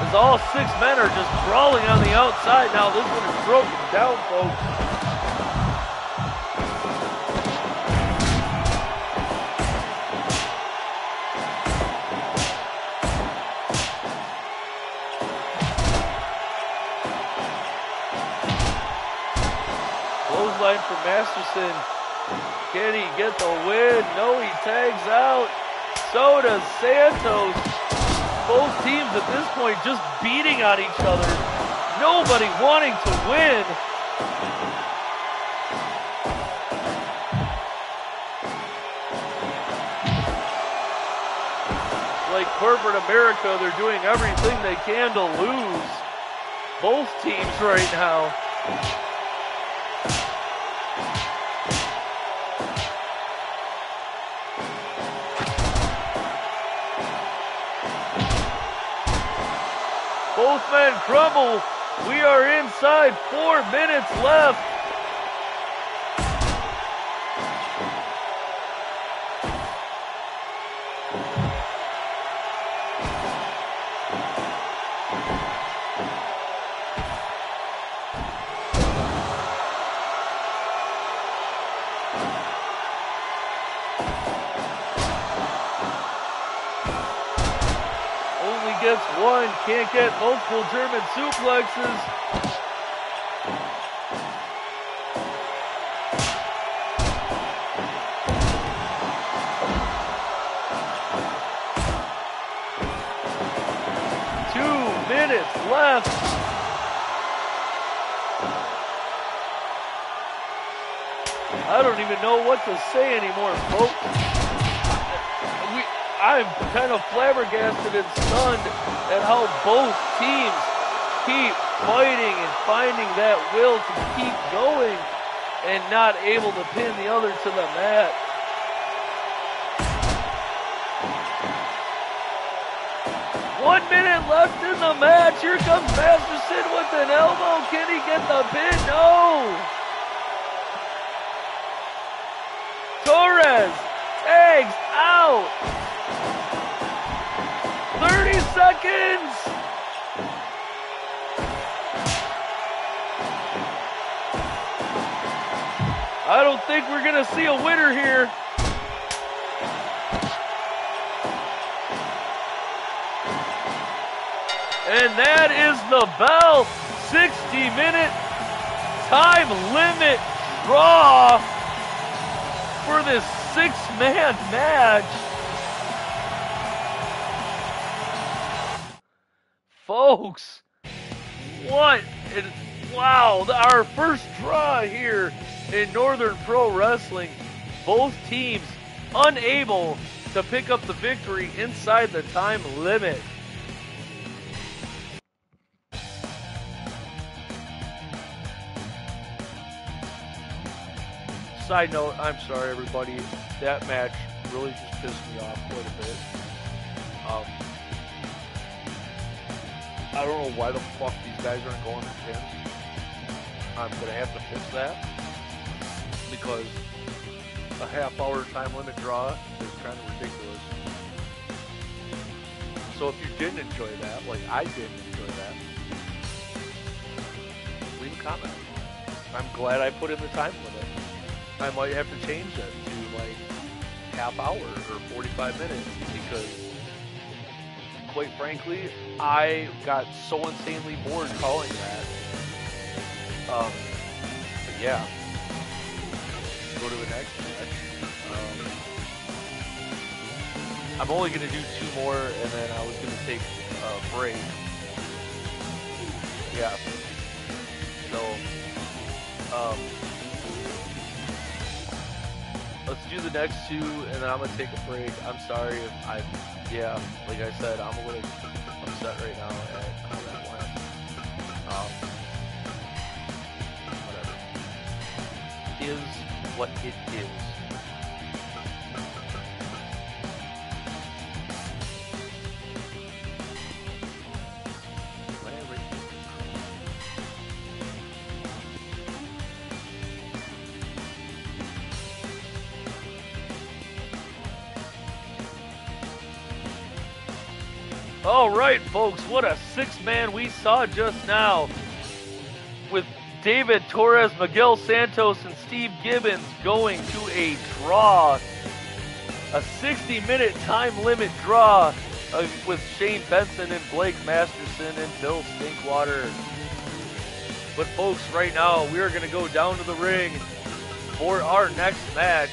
As all 6 men are just brawling on the outside. Now this one is broken down, folks. Line for Masterson. Can he get the win? No, he tags out. So does Santos. Both teams at this point just beating on each other. Nobody wanting to win. Like corporate America, they're doing everything they can to lose. Both teams right now. Both men crumble. We are inside 4 minutes left. Gets one, can't get multiple German suplexes. Minutes left. I don't even know what to say anymore, folks. I'm kind of flabbergasted and stunned at how both teams keep fighting and finding that will to keep going and not able to pin the other to the mat. One minute left in the match. Here comes Masterson with an elbow. Can he get the pin? No. Torres tags out. 30 seconds. I don't think we're going to see a winner here. And that is the bell. 60-minute time limit draw for this 6-man match. Folks, what? Wow, our first draw here in Northern Pro Wrestling. Both teams unable to pick up the victory inside the time limit. Side note, I'm sorry everybody, that match really just pissed me off quite a bit. I don't know why the fuck these guys aren't going to pins. I'm going to have to fix that because a half-hour time limit draw is kind of ridiculous. So if you didn't enjoy that, like I didn't enjoy that, leave a comment. I'm glad I put in the time limit. I might have to change it to like half hour or 45 minutes because quite frankly, I got so insanely bored calling that. But yeah. Go to the next match. I'm only going to do 2 more and then I was going to take a break. Yeah. So, let's do the next 2 and then I'm going to take a break. I'm sorry if yeah, like I said, I'm a little upset right now at how that went. Whatever. Is what it is. All right, folks, what a 6-man we saw just now with David Torres, Miguel Santos, and Steve Gibbons going to a draw. A 60-minute time limit draw with Shane Benson and Blake Masterson and Bill Stinkwater. But folks, right now, we are going to go down to the ring for our next match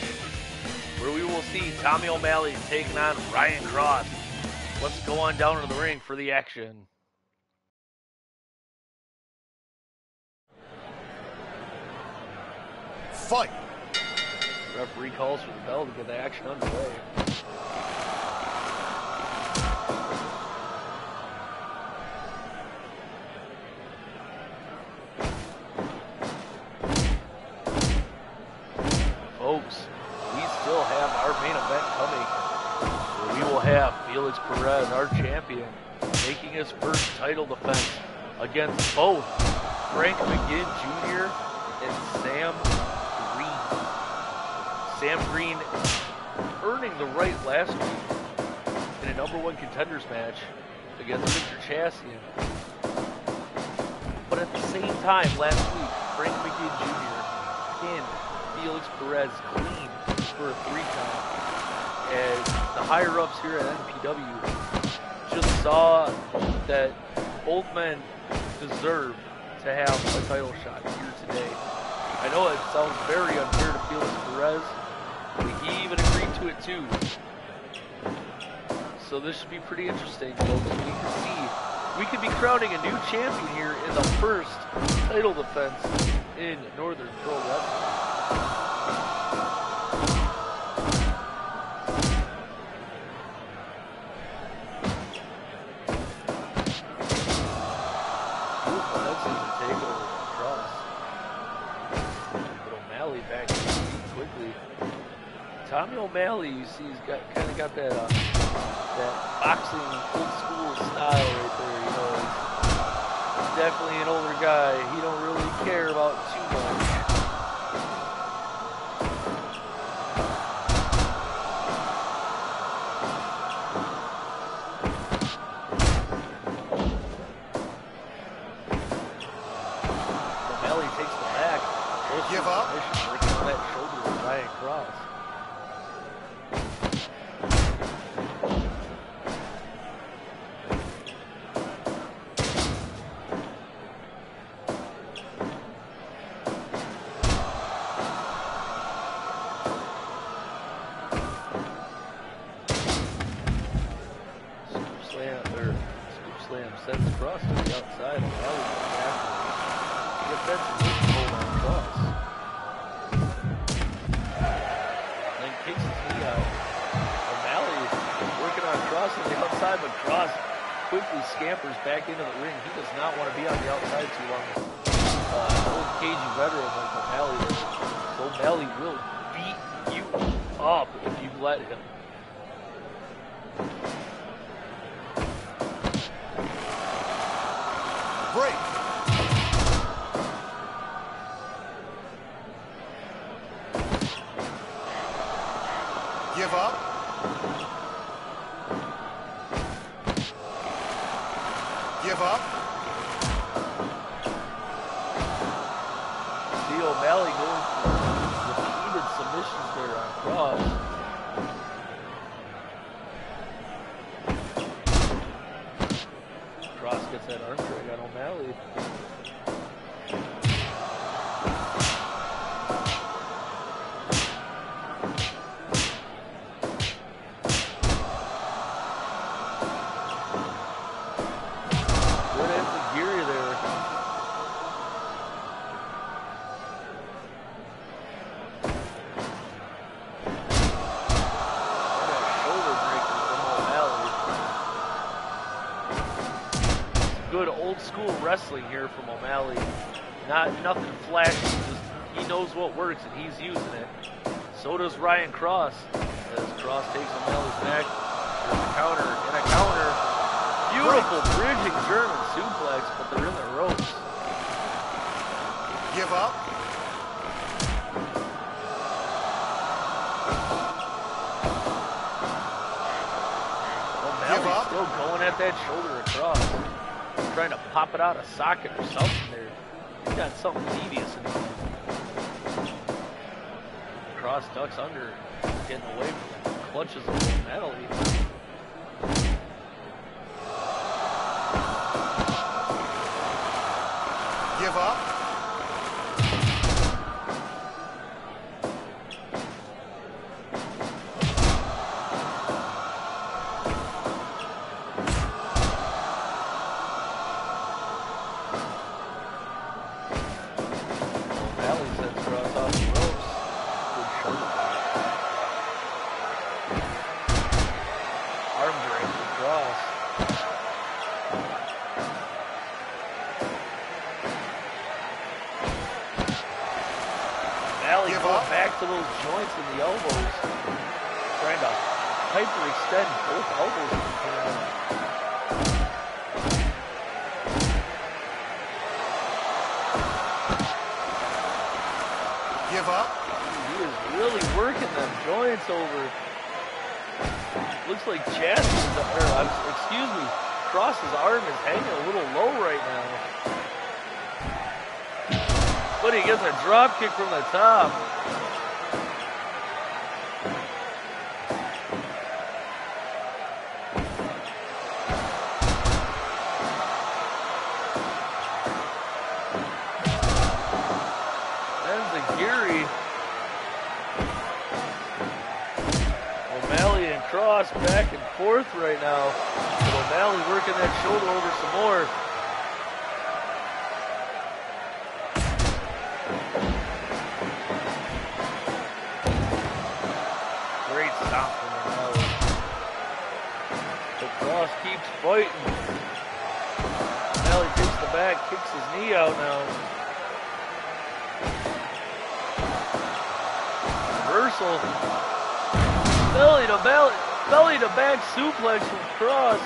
where we will see Tommy O'Malley taking on Ryan Cross. Let's go on down to the ring for the action. Fight! Referee calls for the bell to get the action underway. Folks, we still have our main event coming. We will have Felix Perez, our champion, making his first title defense against both Frank McGinn Jr. and Sam Green. Sam Green earning the right last week in a #1 contenders match against Victor Chastain. But at the same time, last week, Frank McGinn Jr. pinned Felix Perez clean for a 3-count. And the higher-ups here at NPW just saw that both men deserve to have a title shot here today. I know it sounds very unfair to Felix Perez, but he even agreed to it too. So this should be pretty interesting, folks. We could be crowning a new champion here in the first title defense in Northern Pro Wrestling. Tommy O'Malley, you see, he's kind of got that boxing old school style right there. You know, he's definitely an older guy. He don't really care about too much. O'Malley takes the back. Give up. Working on that shoulder with Ryan Cross. sends Cross to the outside. O'Malley goes after him. He gets that hold on Cross. Then kicks his knee out. O'Malley is working on Cross on the outside, but Cross quickly scampers back into the ring. He does not want to be on the outside too long. Old cagey veteran like O'Malley does. So O'Malley will beat you up if you let him. Break. Give up. Give up. See O'Malley going for repeated submissions there on Cross. Cross gets that arm drag on O'Malley. Good old school wrestling here from O'Malley. Nothing flashy, just he knows what works and he's using it. So does Ryan Cross. As Cross takes O'Malley's back. There's a counter and a counter. Beautiful bridging German suplex, but they're in the ropes. Give up. O'Malley's still going at that shoulder across. Trying to pop it out of socket or something there. He's got something devious in him. Cross ducks under, getting away from the clutches of O'Malley. Give up. Back to those joints in the elbows. Trying to hyperextend both elbows in the camera. Give up. He is really working them joints over. Looks like Cross's arm is hanging a little low right now. But he gets a drop kick from the top. O'Malley and Cross back and forth right now. But O'Malley working that shoulder over some more. Great stop from O'Malley. But Cross keeps fighting. O'Malley takes the back, kicks his knee out now. Reversal. Belly to back suplex from Cross.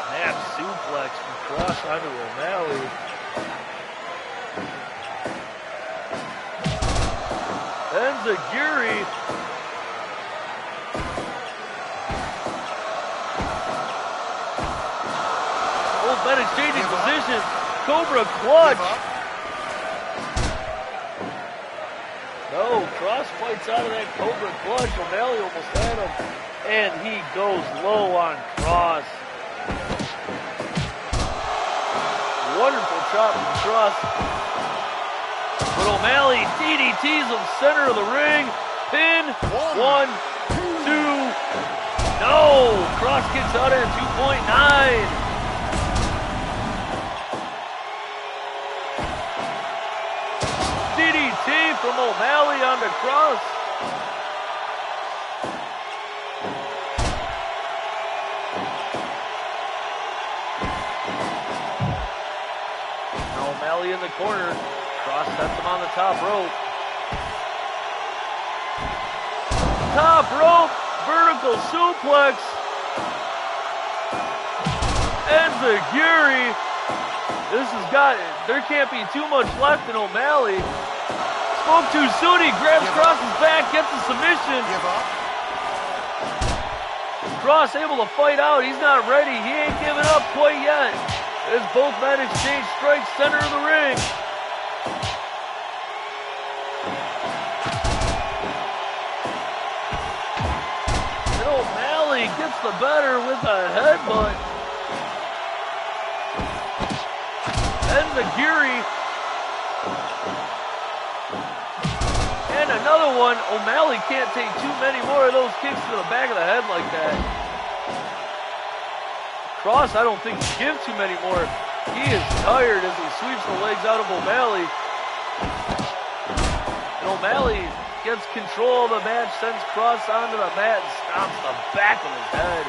Snap suplex from Cross onto O'Malley. Enziguri. Both men exchanging positions. Cobra clutch. No, Cross fights out of that Cobra clutch. O'Malley almost had him. And he goes low on Cross. Wonderful chop from Cross. But O'Malley DDTs him center of the ring. Pin. 1, 2. No! Cross kicks out at 2.9. DDT from O'Malley onto Cross. Now O'Malley in the corner. Cross sets him on the top rope. Top rope, vertical suplex. Enziguri. This has got it. There can't be too much left in O'Malley. Spoke too soon. He grabs Cross's back, gets a submission. Give up. Cross able to fight out. He's not ready. He ain't giving up quite yet. As both men exchange strikes center of the ring. And O'Malley gets the better with a headbutt. Enziguri. And another one. O'Malley can't take too many more of those kicks to the back of the head like that. Cross, I don't think he gives too many more. He is tired as he sweeps the legs out of O'Malley. And O'Malley gets control of the match, sends Cross onto the mat, and stomps the back of his head.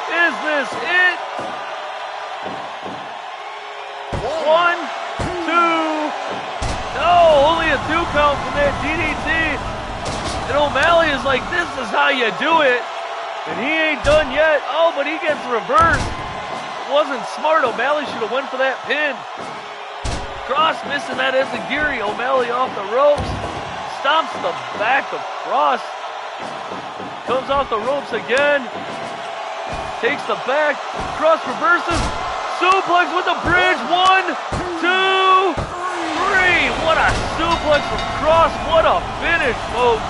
Is this it? 1, 2. No, only a 2 count from that DDT. And O'Malley is like, this is how you do it. And he ain't done yet. Oh, but he gets reversed. It wasn't smart. O'Malley should have went for that pin. Cross missing that Enziguri. O'Malley off the ropes. Stomps the back of Cross. Comes off the ropes again. Takes the back. Cross reverses. Suplex with the bridge. 1, 2, 3. What a suplex from Cross. What a finish, folks.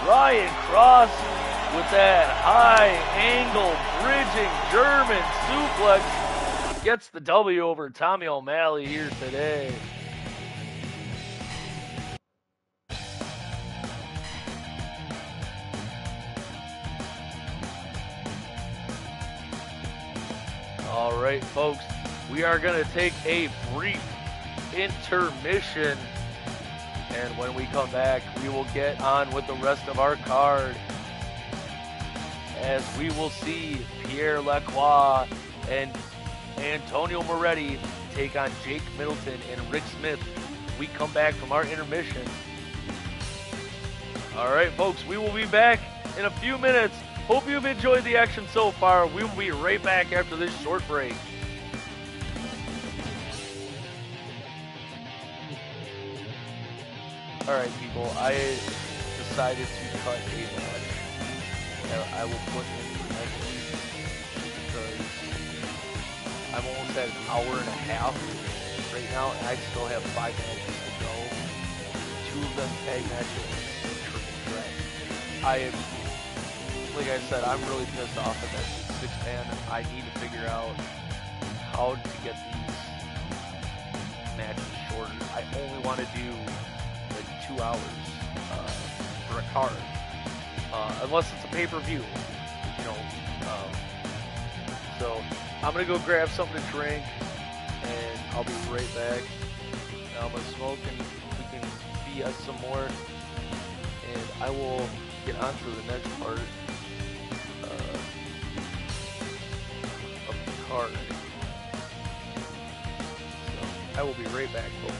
Ryan Cross with that high angle bridging German suplex gets the W over Tommy O'Malley here today. All right, folks, we are going to take a brief intermission. And when we come back, we will get on with the rest of our card. As we will see Pierre Lacroix and Antonio Moretti take on Jake Middleton and Rick Smith. We come back from our intermission. All right, folks, we will be back in a few minutes. Hope you've enjoyed the action so far. We will be right back after this short break. All right, people, I decided to cut a match that I will put in for next week because I'm almost at an hour and a half right now, and I still have 5 matches to go. 2 of them tag matches and triple threat. Like I said, I'm really pissed off at that 6-man. I need to figure out how to get these matches shorter. I only want to do like 2 hours for a card, unless it's a pay-per-view, you know. So I'm gonna go grab something to drink, and I'll be right back. Now I'm gonna smoke, and we can BS some more, and I will get on to the next part of the card. So I will be right back, folks.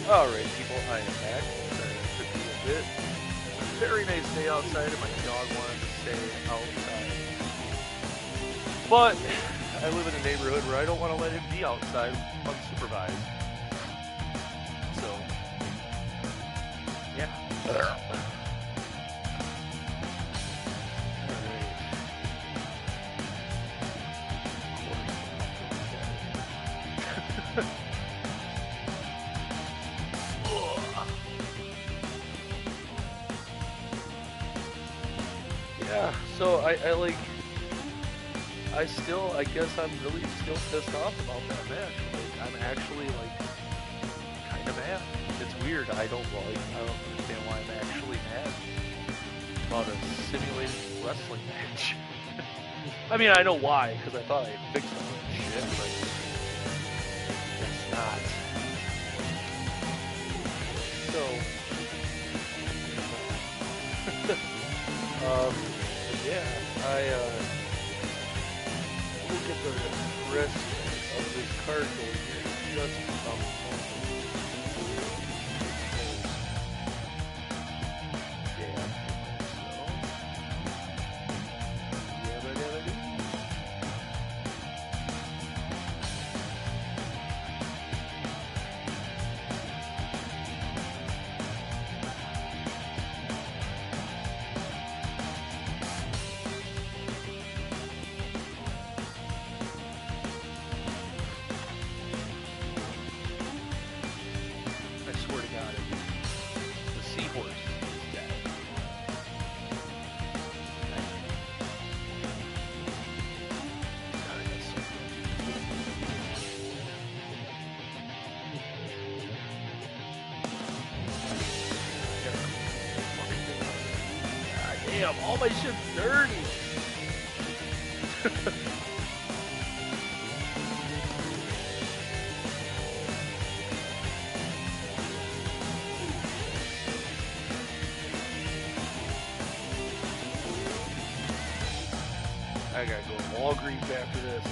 Alright, people, I am back. Sorry, it took me a bit. It's a very nice day outside, and my dog wanted to stay outside. But I live in a neighborhood where I don't want to let him be outside unsupervised. So, yeah. Alright. Yeah, so I guess I'm really still pissed off about that match. Like, I'm actually, like, kind of mad. It's weird. I don't understand why I'm actually mad about a simulated wrestling match. I mean, I know why, because I thought I had fixed all that shit, but guess not. So, yeah, look at the rest of this card game here. Just about yeah, I swear to God, the seahorse is dead. God, that's so God damn, all my shit's dirty. I gotta go to Walgreens after this.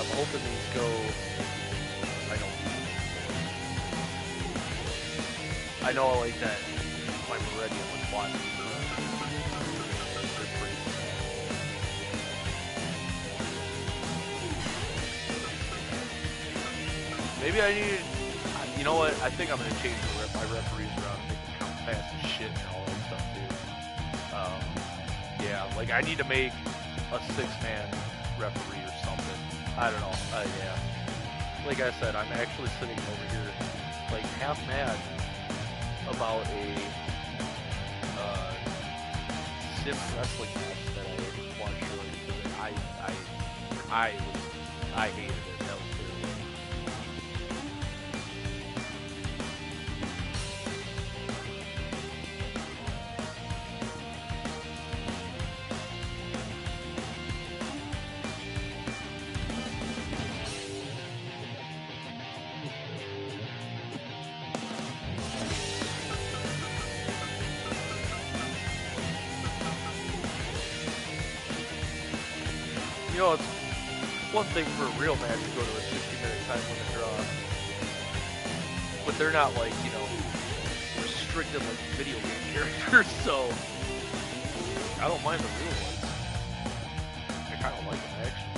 I'm hoping these go. I know I like that. My Meridian with quad. They're pretty sad. Maybe I need. You know what? I think I'm gonna change my referees around and make them count fast as shit and all that stuff too. Yeah, like I need to make a 6-man referee or something. I don't know. Yeah. Like I said, I'm actually sitting over here, like half mad about a sim wrestling match that I watched earlier because I hated it. That was terrible. know, it's one thing for a real match to go to a 60-minute time limit draw, but they're not like, you know, restricted like video game characters, so I don't mind the real ones. I kind of like them, actually.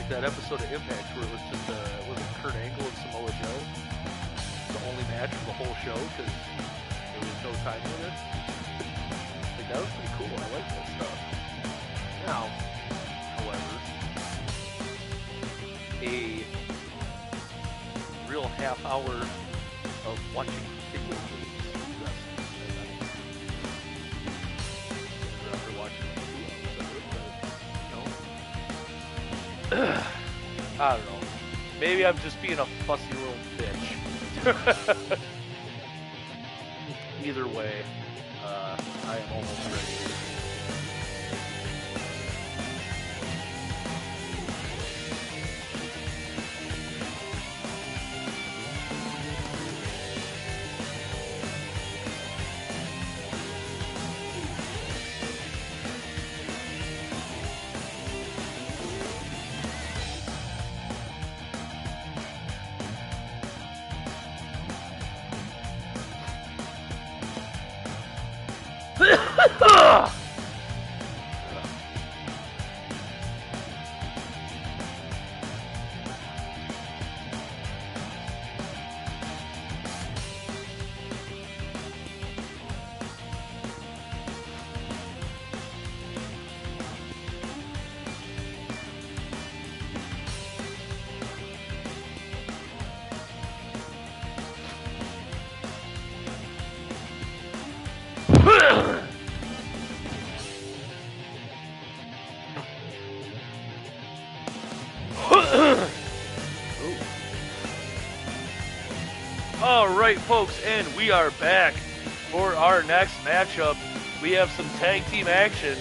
Like that episode of Impact where it was just, was it Kurt Angle and Samoa Joe? The only match for the whole show, because there was no time limit. Like, that was pretty cool. I like that stuff. Now, however, a real half hour of watching video games wrestling. After watching 2 hours of it, but, I don't know. Maybe I'm just being a fussy little bitch. Either way, I am almost ready. Alright folks, and we are back for our next matchup. We have some tag team action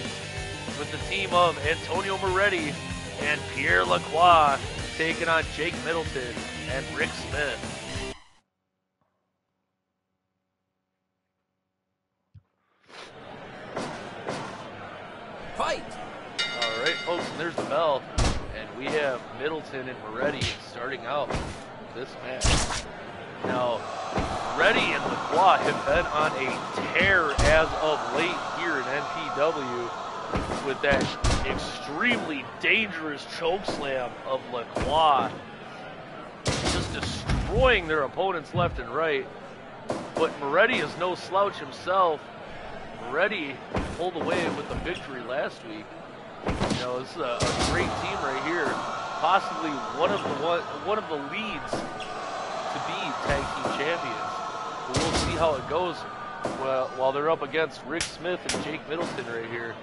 with the team of Antonio Moretti and Pierre Lacroix taking on Jake Middleton and Rick Smith. Fight! Alright folks, and there's the bell. And we have Middleton and Moretti starting out this match. Now, Moretti and Lacroix have been on a tear as of late here in NPW with that extremely dangerous chokeslam of Lacroix, just destroying their opponents left and right. But Moretti is no slouch himself. Moretti pulled away with the victory last week. You know, this is a great team right here. Possibly one of the leads to be tag team champions. But we'll see how it goes while they're up against Rick Smith and Jake Middleton right here,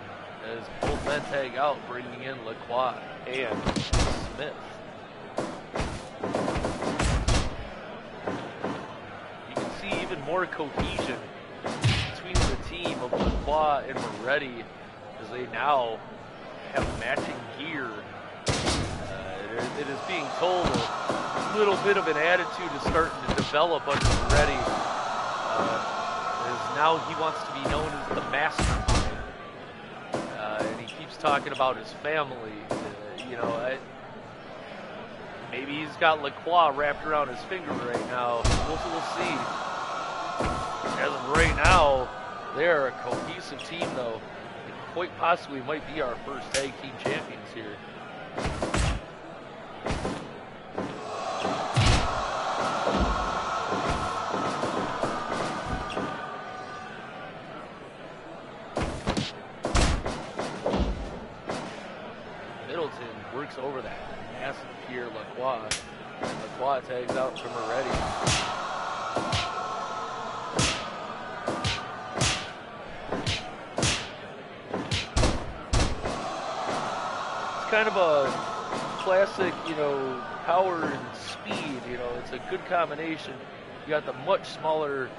as both men tag out, bringing in Lacroix and Smith. You can see even more cohesion between the team of Lacroix and Moretti, as they now have matching gear. It is being told a little bit of an attitude is starting to develop under Moretti, as now he wants to be known as the mastermind, and he keeps talking about his family. You know, maybe he's got Lacroix wrapped around his finger right now. We'll see. As of right now, they are a cohesive team, though. And quite possibly might be our first tag team champions here. Middleton works over that massive Pierre Lacroix. Lacroix tags out from Moretti. It's kind of a classic, you know, power and speed. You know, it's a good combination. You got the much smaller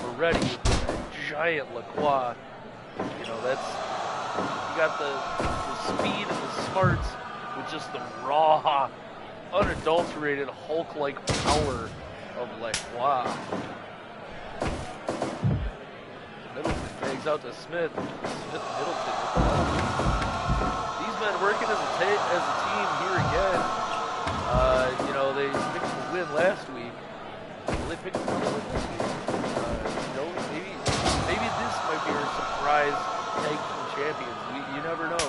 Moretti with that giant Lacroix. You know, you got the speed and the smarts with just the raw, unadulterated Hulk-like power of Lacroix. Middleton tags out to Smith. Smith Middleton with the ball. men working as a team here again. You know, they picked up a win last week. Will they pick up another win this week? You know, maybe this might be our surprise tag team champions. You never know.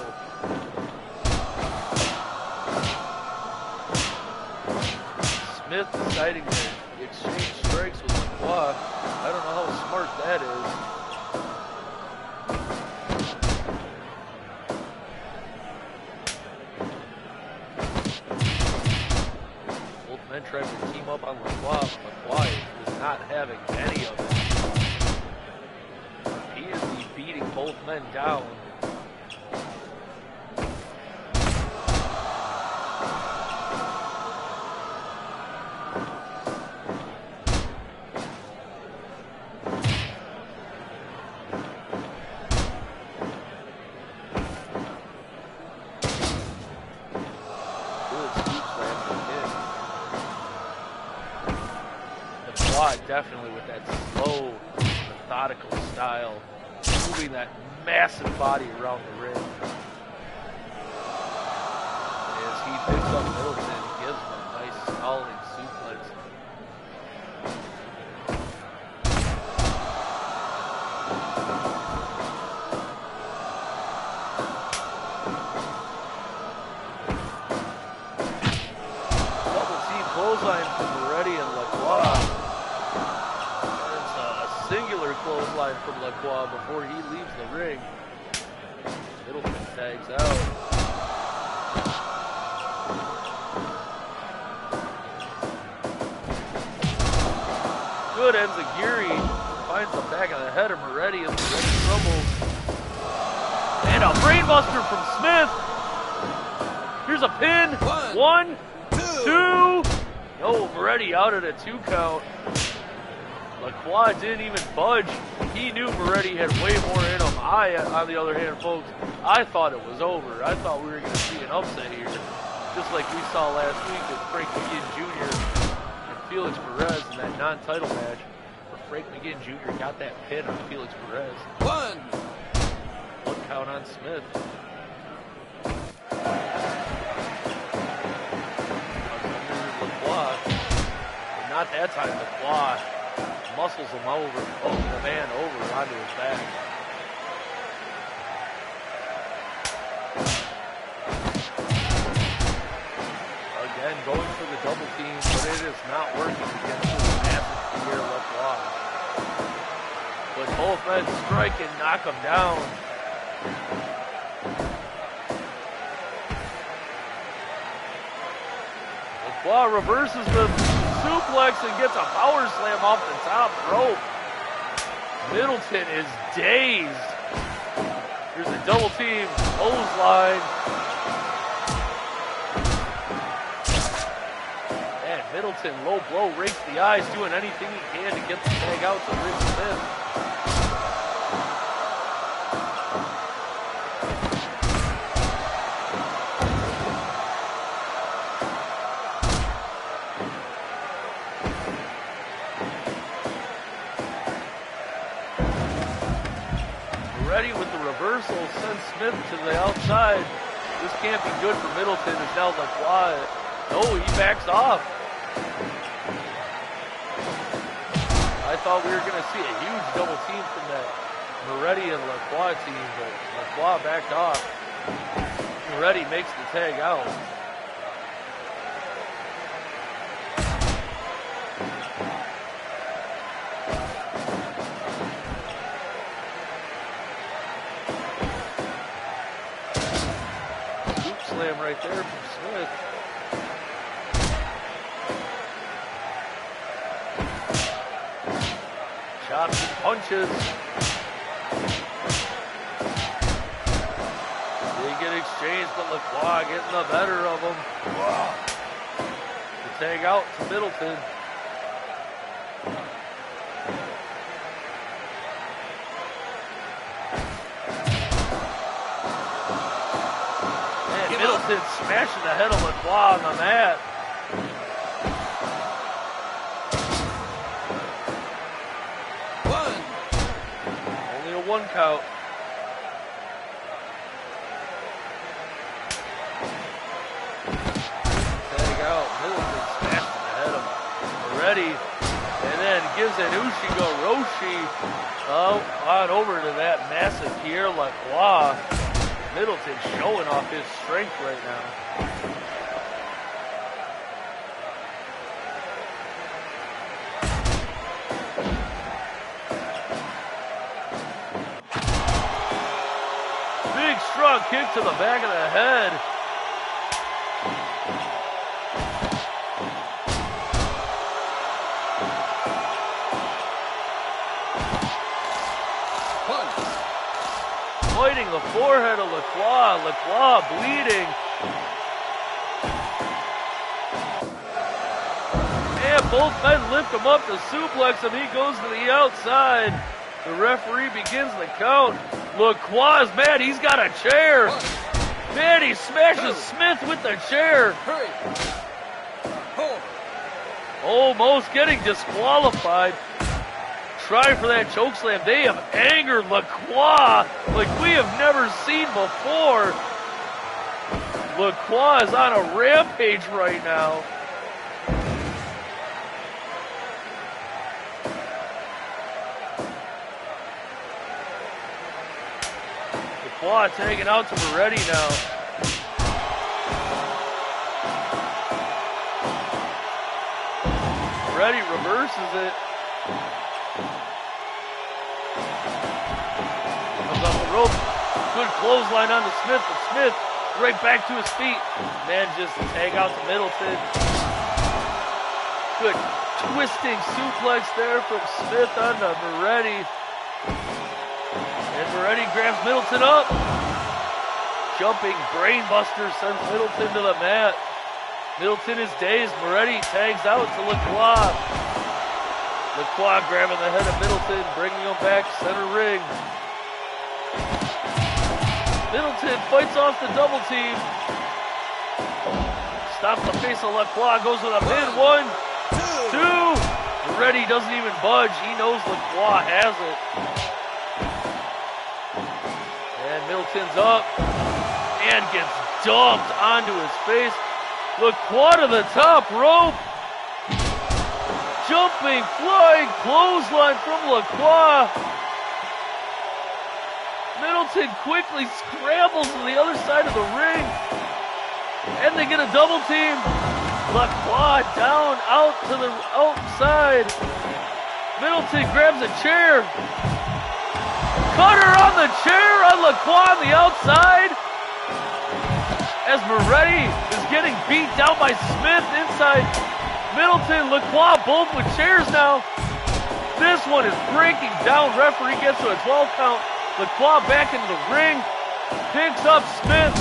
Smith deciding to exchange strikes with Lacroix. I don't know how smart that is. Both men tried to team up on Lacroix. Lacroix is not having any of it. He is beating both men down. Definitely with that slow, methodical style, moving that massive body around the ring. As he picks up Middleton, he gives him a nice, solid suplex. Double team clothesline from Moretti and Lacroix. Clothesline from Lacroix before he leaves the ring. Middleton tags out. Good Enziguri finds the back of the head of Moretti as Moretti crumbles. And a brainbuster from Smith. Here's a pin. One, two. No, Moretti out at a 2 count. Lacroix didn't even budge. He knew Moretti had way more in him. On the other hand, folks, I thought it was over. I thought we were going to see an upset here. Just like we saw last week with Frank McGinn Jr. and Felix Perez in that non-title match, where Frank McGinn Jr. got that pin on Felix Perez. One count on Smith. Lacroix. But not that time. Lacroix muscles him over, the man over onto his back. Again, going for the double team, but it is not working against this massive Pierre Lacroix. But both men strike and knock him down. Lacroix reverses the suplex and gets a power slam off the top rope. Middleton is dazed. Here's a double team clothesline. And Middleton, low blow, rakes the eyes, doing anything he can to get the tag out to Rick Smith. Sends Smith to the outside. This can't be good for Middleton. Is now Lacroix. No, he backs off. I thought we were going to see a huge double team from that Moretti and Lacroix team, but Lacroix backed off. Moretti makes the tag out. Right there from Smith. Chops and punches. They get exchanged, but Lacroix getting the better of him. Wow. The tag out to Middleton. Smashing the head of Lacroix on the mat. Only a 1 count. Moretti, and then gives an Ushigoroshi on over to that massive Pierre Lacroix. Middleton showing off his strength right now. Big strong kick to the back of the head. Fighting the forehead of Lacroix. Lacroix bleeding. And both men lift him up to suplex him. He goes to the outside. The referee begins the count. Lacroix is mad. He's got a chair. Man, he smashes Smith with the chair. Almost getting disqualified. Trying for that chokeslam. They have angered Lacroix like we have never seen before. Lacroix is on a rampage right now. Lacroix taking out to Moretti now. Moretti reverses it. Comes off the rope. Good clothesline on to Smith, but Smith right back to his feet. Manages to tag out to Middleton. Good twisting suplex there from Smith onto Moretti. And Moretti grabs Middleton up. Jumping brainbuster sends Middleton to the mat. Middleton is dazed. Moretti tags out to Lacroix. Lacroix grabbing the head of Middleton, bringing him back center ring. Middleton fights off the double team. Stops the face of Lacroix, goes with a pin. 1, 2. Moretti doesn't even budge. He knows Lacroix has it. And Middleton's up and gets dumped onto his face. Lacroix to the top rope. Jumping, flying clothesline from Lacroix. Middleton quickly scrambles to the other side of the ring. And they get a double team. Lacroix down out to the outside. Middleton grabs a chair. Cutter on the chair on Lacroix on the outside. As Moretti is getting beat down by Smith inside. Middleton, Lacroix, both with chairs now. This one is breaking down. Referee gets to a 12 count. Lacroix back into the ring. Picks up Smith.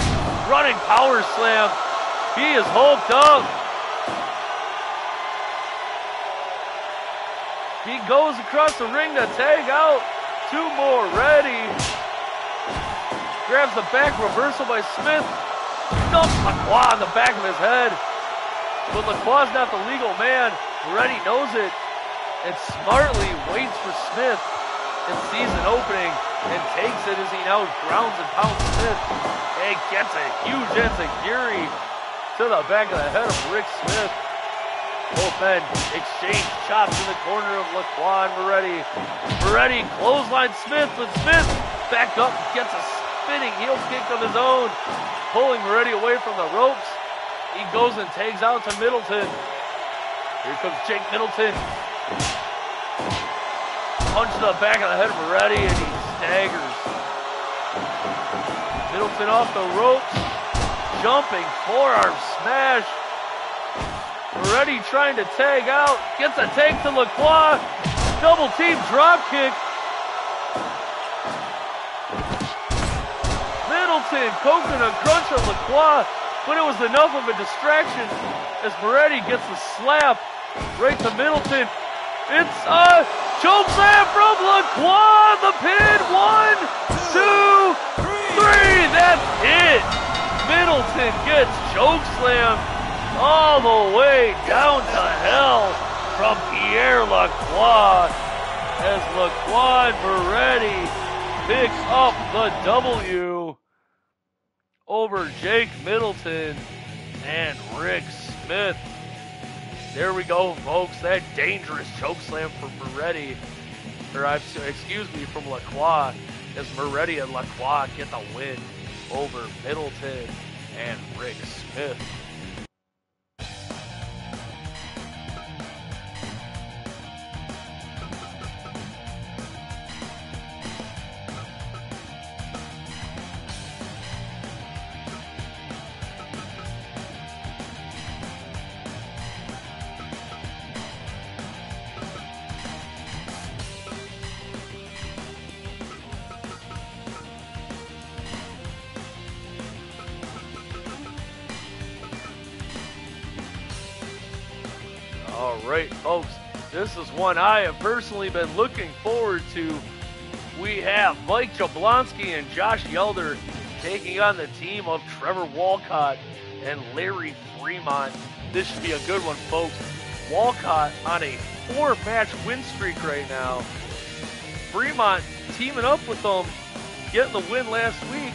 Running power slam. He is hulked up. He goes across the ring to tag out to Moretti. Grabs the back reversal by Smith. Dumps Lacroix on the back of his head. But Lacroix's not the legal man. Moretti knows it and smartly waits for Smith and sees an opening and takes it as he now grounds and pounds Smith and gets a huge enziguri to the back of the head of Rick Smith. Both men exchange chops in the corner of Lacroix and Moretti. Moretti clothesline Smith, but Smith back up, gets a spinning heel kick of his own, pulling Moretti away from the ropes. He goes and tags out to Middleton. Here comes Jake Middleton. Punch to the back of the head of Moretti and he staggers. Middleton off the ropes. Jumping forearm smash. Moretti trying to tag out. Gets a tag to Lacroix. Double team drop kick. Middleton coconut crunch on Lacroix. But it was enough of a distraction as Moretti gets the slap right to Middleton. It's a chokeslam from Lacroix. The pin. 1, 2, 3. That's it. Middleton gets chokeslammed all the way down to hell from Pierre Lacroix as Lacroix and Moretti picks up the W over Jake Middleton and Rick Smith. There we go, folks. That dangerous choke slam from Moretti. Excuse me, from Lacroix. As Moretti and Lacroix get the win over Middleton and Rick Smith. All right, folks, this is one I have personally been looking forward to. We have Mike Jablonski and Josh Yelder taking on the team of Trevor Walcott and Larry Fremont. This should be a good one, folks. Walcott on a 4-match win streak right now. Fremont teaming up with them, getting the win last week.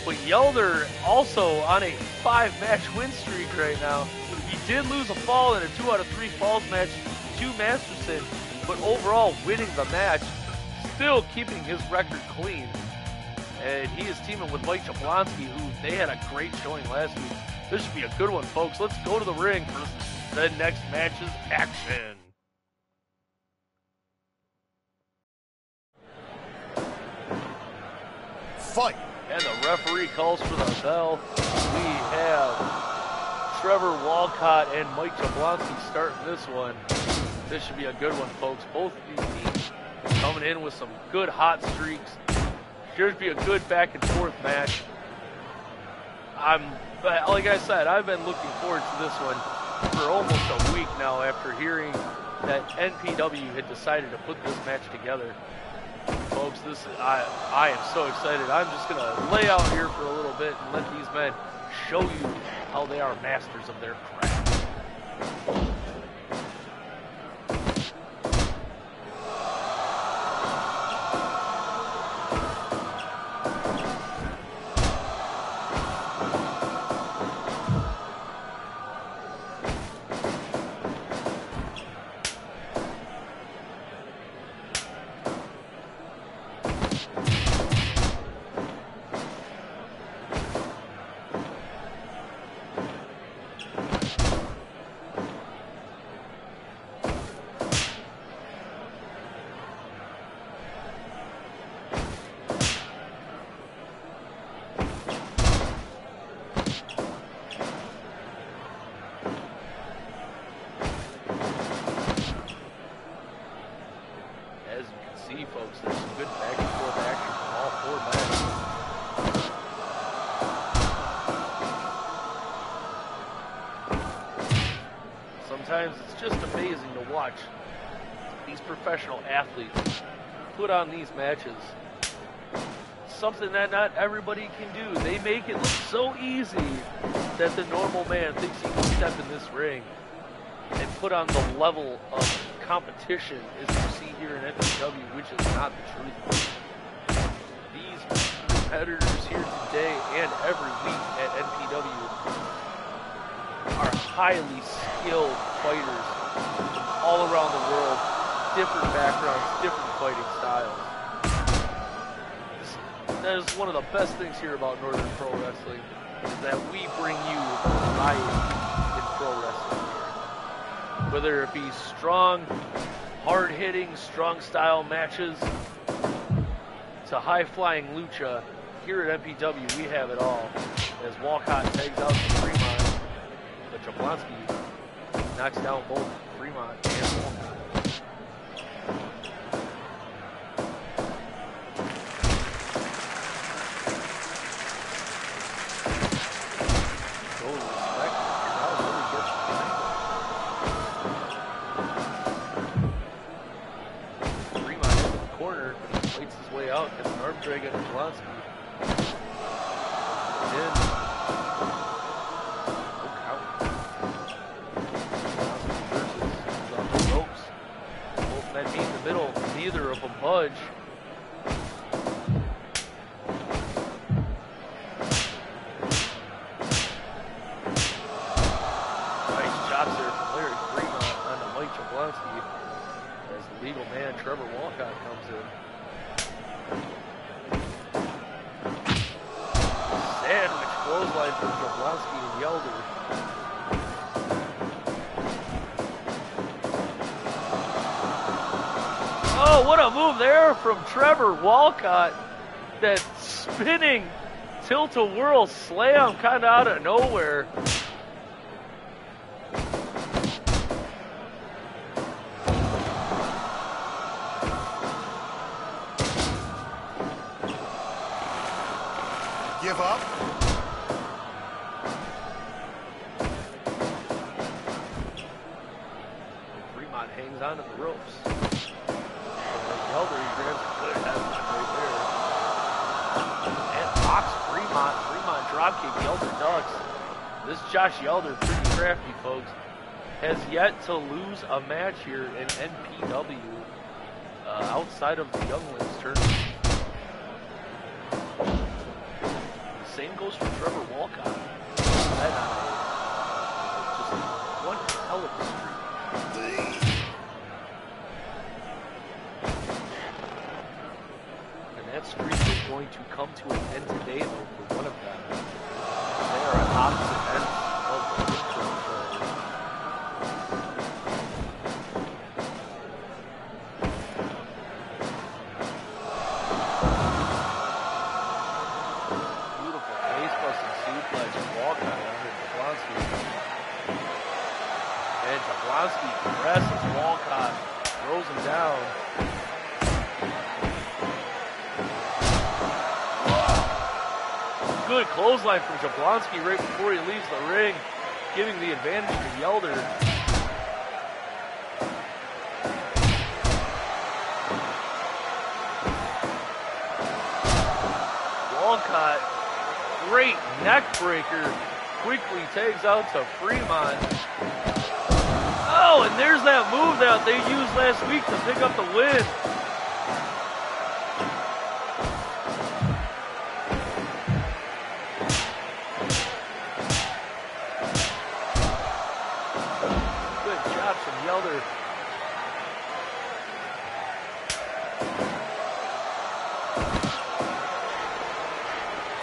But Yelder also on a 5-match win streak right now. He did lose a fall in a 2 out of 3 falls match to Masterson, but overall winning the match, still keeping his record clean. And he is teaming with Mike Jablonski, who they had a great showing last week. This should be a good one, folks. Let's go to the ring for the next match's action. Fight. And the referee calls for the bell. We have Trevor Walcott and Mike Jablonski starting this one. This should be a good one, folks. Both of these teams coming in with some good hot streaks. Should be a good back and forth match. Like I said, I've been looking forward to this one for almost a week now after hearing that NPW had decided to put this match together. Folks, I am so excited. I'm just going to lay out here for a little bit and let these men show you how they are masters of their craft. Folks, there's some good back and forth action from all 4 men. Sometimes it's just amazing to watch these professional athletes put on these matches. Something that not everybody can do. They make it look so easy that the normal man thinks he can step in this ring and put on the level of competition as you see here in NPW, which is not the truth. These competitors here today and every week at NPW are highly skilled fighters all around the world, different backgrounds, different fighting styles. That is one of the best things here about Northern Pro Wrestling, is that we bring you variety in pro wrestling here. Whether it be strong, hard-hitting, strong-style matches to high-flying lucha, here at NPW we have it all. As Walcott tags out to Fremont, but Jablonski knocks down both Fremont and Walcott. Drag at Jablonski. In. Oh, cow. Versus on the ropes. Both men meet in the middle. Neither of them budge. Nice chops there from Larry. legal man, Trevor Walcott, comes in. Sandwich clothesline from Jablonski and Yelder. Oh, what a move there from Trevor Walcott. That spinning tilt-a-whirl slam kind of out of nowhere. Give up. Fremont hangs on to the ropes. Yelder, he grabs a good headlock right there. And locks Fremont. Fremont dropkick. Yelder ducks. This Josh Yelder, pretty crafty, folks, has yet to lose a match here in NPW outside of the Younglings tournament. Same goes for Trevor Walcott. Just one hell of a streak. And that streak is going to come to an end today, though, for one of them. They are at opposite ends of the intro show. Jablonski presses Walcott, throws him down. Good clothesline from Jablonski right before he leaves the ring, giving the advantage to Yelder. Walcott, great neck breaker, quickly tags out to Fremont. Oh, and there's that move that they used last week to pick up the win. Good job from Yelder.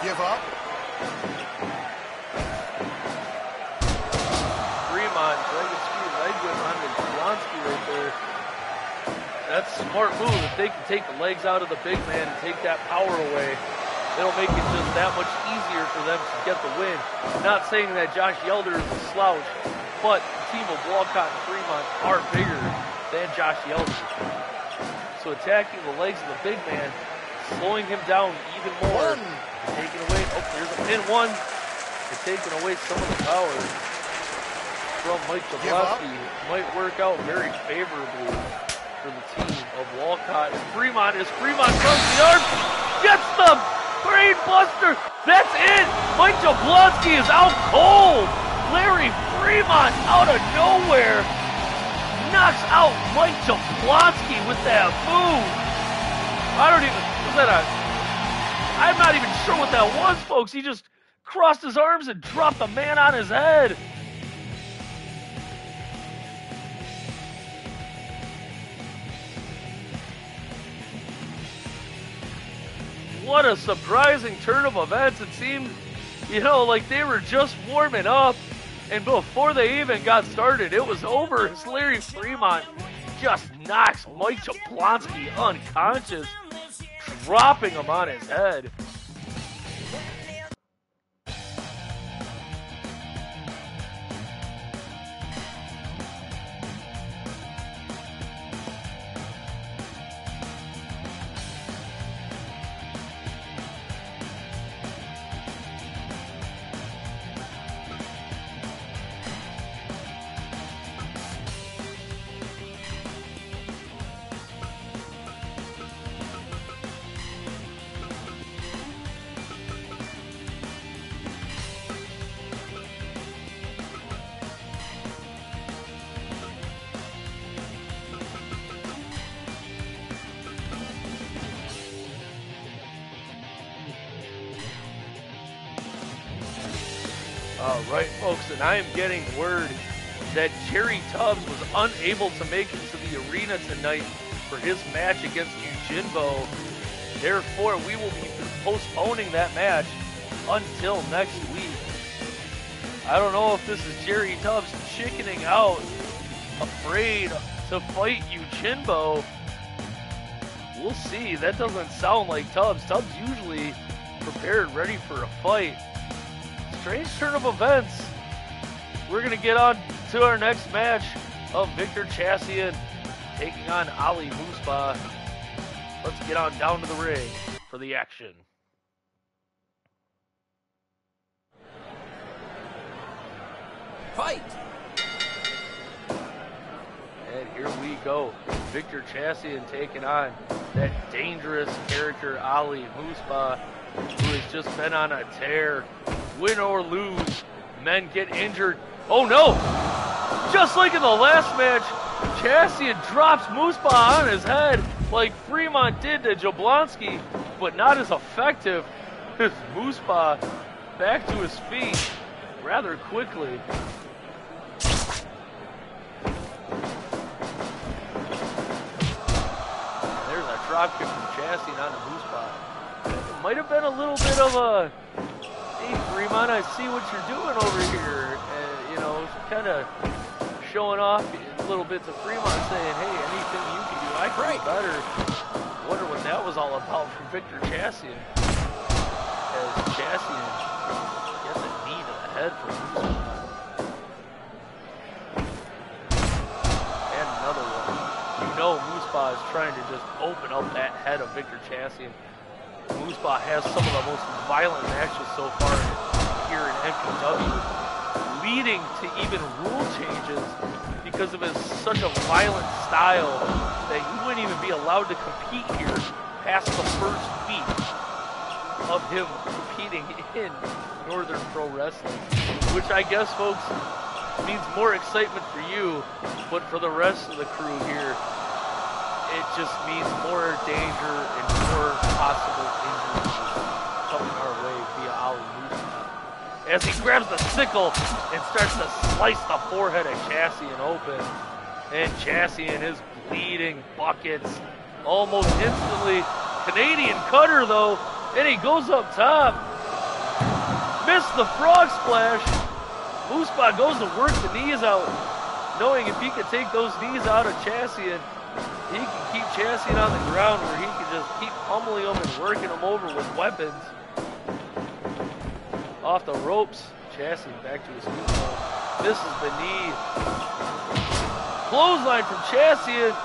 Give up. Fremont, dragon spear leg whip onto Jablonski right there. That's a smart move. If they can take the legs out of the big man and take that power away, it'll make it just that much easier for them to get the win. Not saying that Josh Yelder is a slouch, but the team of Walcott and Fremont are bigger than Josh Yelder. So attacking the legs of the big man, slowing him down even more. Taking away, oh, there's a pin one. They're taking away some of the power from Mike Jablonski. Might work out very favorably for the team of Walcott and Fremont. As Fremont throws the arm, gets the brain buster. That's it. Mike Jablonski is out cold. Larry Fremont out of nowhere knocks out Mike Jablonski with that move. I'm not even sure what that was, folks. He just crossed his arms and dropped the man on his head. What a surprising turn of events. It seemed, like they were just warming up, and before they even got started, it was over as Larry Fremont just knocks Mike Jablonski unconscious, dropping him on his head. All right, folks, and I am getting word that Jerry Tubbs was unable to make it to the arena tonight for his match against Yujinbo. Therefore, we will be postponing that match until next week. I don't know if this is Jerry Tubbs chickening out, afraid to fight Yujinbo. We'll see. That doesn't sound like Tubbs. Tubbs usually prepared, ready for a fight. Strange turn of events. We're going to get on to our next match of Victor Chassian taking on Ali Muspa. Let's get on down to the ring for the action. Fight! And here we go. Victor Chassian taking on that dangerous character Ali Muspa, who has just been on a tear. Win or lose, men get injured. Oh no! Just like in the last match, Chassian drops Muspa on his head like Fremont did to Jablonski, but not as effective as Muspa back to his feet rather quickly. There's a drop kick from Chassian onto Muspa. It might have been a little bit of a, hey Fremont, I see what you're doing over here. And, you know, kind of showing off a little bit to Fremont, saying, hey, anything you can do, I can do better. Wonder what that was all about from Victor Chassian. As Chassian gets a knee to the head from Muspa. And another one. You know Muspa is trying to just open up that head of Victor Chassian. Muspa has some of the most violent matches so far here in NPW, leading to even rule changes because of his such a violent style that he wouldn't even be allowed to compete here past the first week of him competing in Northern Pro Wrestling, which I guess, folks, means more excitement for you, but for the rest of the crew here, it just means more danger and more possible injuries coming our way via Ali Muspa. As he grabs the sickle and starts to slice the forehead of Chassian open. And Chassian is bleeding buckets almost instantly. Canadian cutter though, and he goes up top. Missed the frog splash. Muspa goes to work the knees out, knowing if he could take those knees out of Chassian, he can keep Chassian on the ground where he can just keep pummeling him and working him over with weapons. Off the ropes, Chassian back to his feet. Misses the knee. Clothesline from Chassian.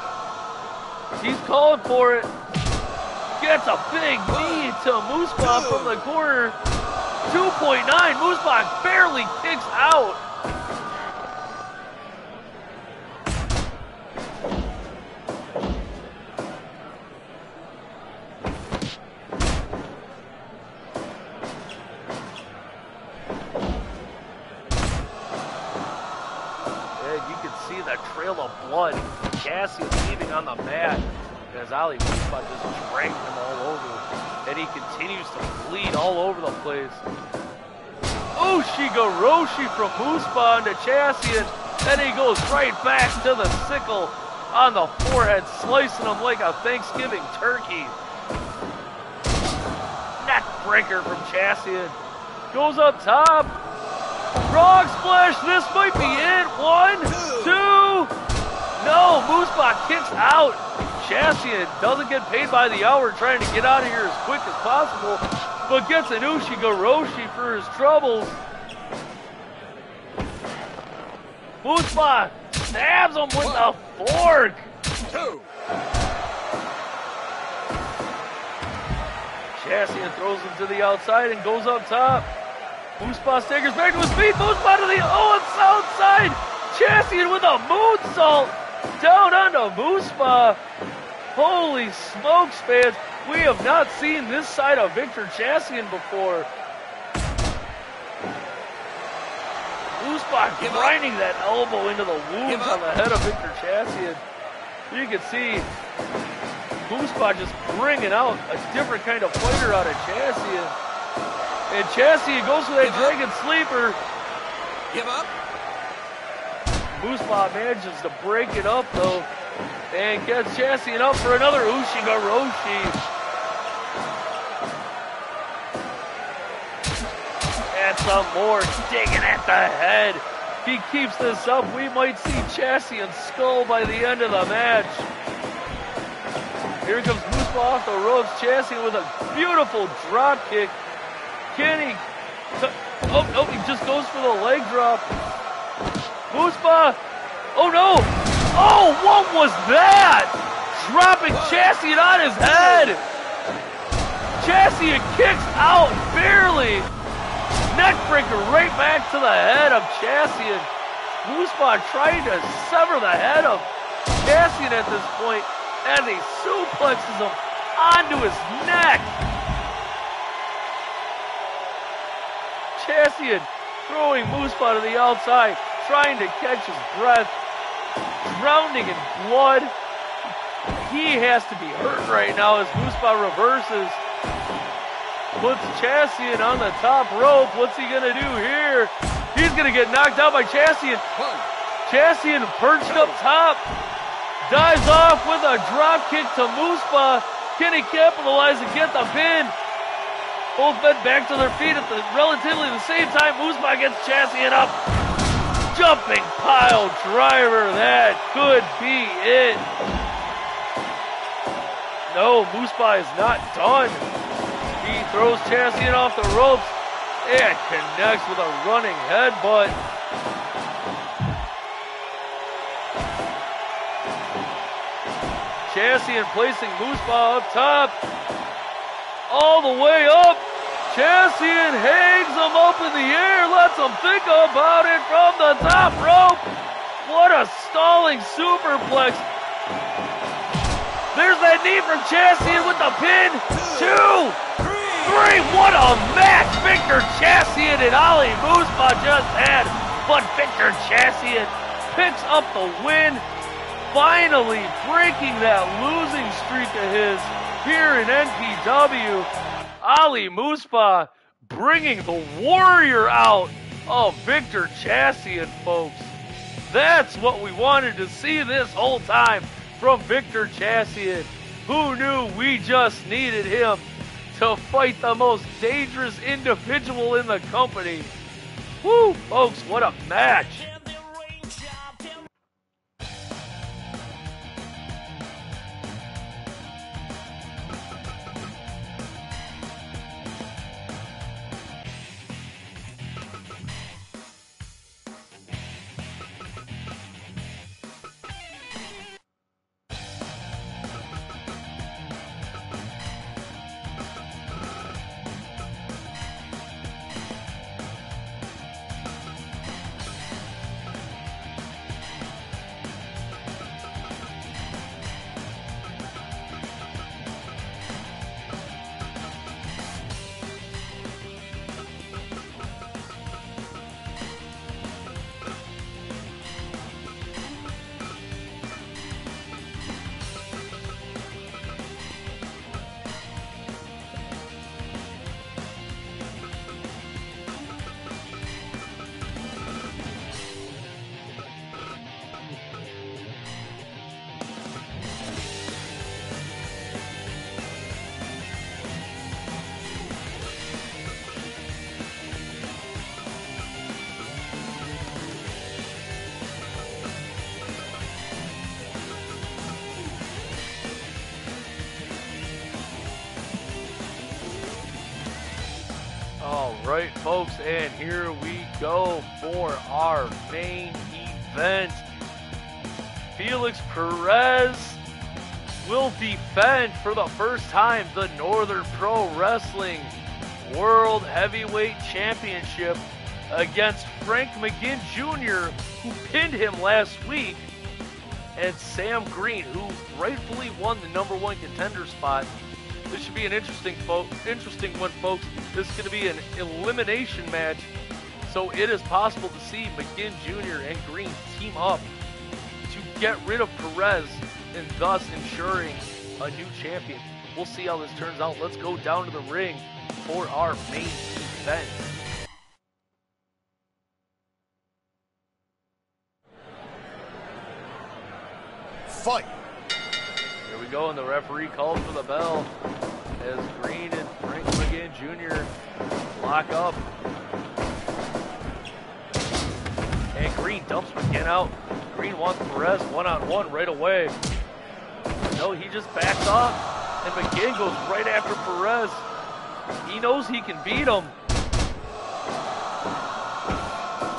He's calling for it. Gets a big knee to Muspa from the corner. 2.9. Muspa barely kicks out. Trail of blood. Chassian leaving on the mat as Ali Muspa just dragged him all over. And he continues to bleed all over the place. Ushigoroshi from Muspa into Chassian. Then he goes right back to the sickle on the forehead, slicing him like a Thanksgiving turkey. Neck breaker from Chassian. Goes up top. Frog splash, this might be it. 1, 2. No, Muspa kicks out. Chassian doesn't get paid by the hour trying to get out of here as quick as possible, but gets an Ushigoroshi for his troubles. Muspa stabs him with a fork. 2. Chassian throws him to the outside and goes up top. Muspa staggers back to his feet. Muspa to the it's outside. Chassian with a moonsault down onto Muspa. Holy smokes, fans. We have not seen this side of Victor Chassian before. Muspa grinding that elbow into the wounds on the head of Victor Chassian. You can see Muspa just bringing out a different kind of fighter out of Chassian. And Chassian goes for that Dragon Sleeper. Give up. Muspa manages to break it up though. And gets Chassian up for another Ushigoroshi. And some more digging at the head. If he keeps this up, we might see Chassian skull by the end of the match. Here comes Muspa off the ropes. Chassian with a beautiful drop kick. Can he? Oh, he just goes for the leg drop. Muspa. Oh no! Oh, what was that? Dropping Chassian on his head. Chassian kicks out barely. Neckbreaker right back to the head of Chassian. Muspa trying to sever the head of Chassian at this point as he suplexes him onto his neck. Chassian throwing Muspa to the outside, trying to catch his breath, drowning in blood. He has to be hurt right now as Muspa reverses. Puts Chassian on the top rope. What's he gonna do here? He's gonna get knocked out by Chassian. Chassian perched up top. Dives off with a drop kick to Muspa. Can he capitalize and get the pin? Both men back to their feet at the relatively the same time. Muspa gets Chassian up. Jumping pile driver. That could be it. No, Muspa is not done. He throws Chassian off the ropes and connects with a running headbutt. Chassian placing Muspa up top. All the way up. Chassian hangs him up in the air, lets him think about it from the top rope. What a stalling superplex. There's that knee from Chassian with the pin. 2, 3, what a match Victor Chassian and Ali Muspa just had. But Victor Chassian picks up the win, finally breaking that losing streak of his here in NPW. Ali Muspa bringing the warrior out of Victor Chassian, folks. That's what we wanted to see this whole time from Victor Chassian. Who knew we just needed him to fight the most dangerous individual in the company? Woo, folks, what a match. Alright, folks, and here we go for our main event. Felix Perez will defend for the first time the Northern Pro Wrestling World Heavyweight Championship against Frank McGinn Jr., who pinned him last week, and Sam Green, who rightfully won the #1 contender spot. This should be an interesting one, folks. This is going to be an elimination match, so it is possible to see McGinn Jr. and Green team up to get rid of Perez and thus ensuring a new champion. We'll see how this turns out. Let's go down to the ring for our main event. Fight! we go, and the referee calls for the bell as Green and Frank McGinn Jr. lock up. And Green dumps McGinn out. Green wants Perez one-on-one right away. No, he just backs off, and McGinn goes right after Perez. He knows he can beat him.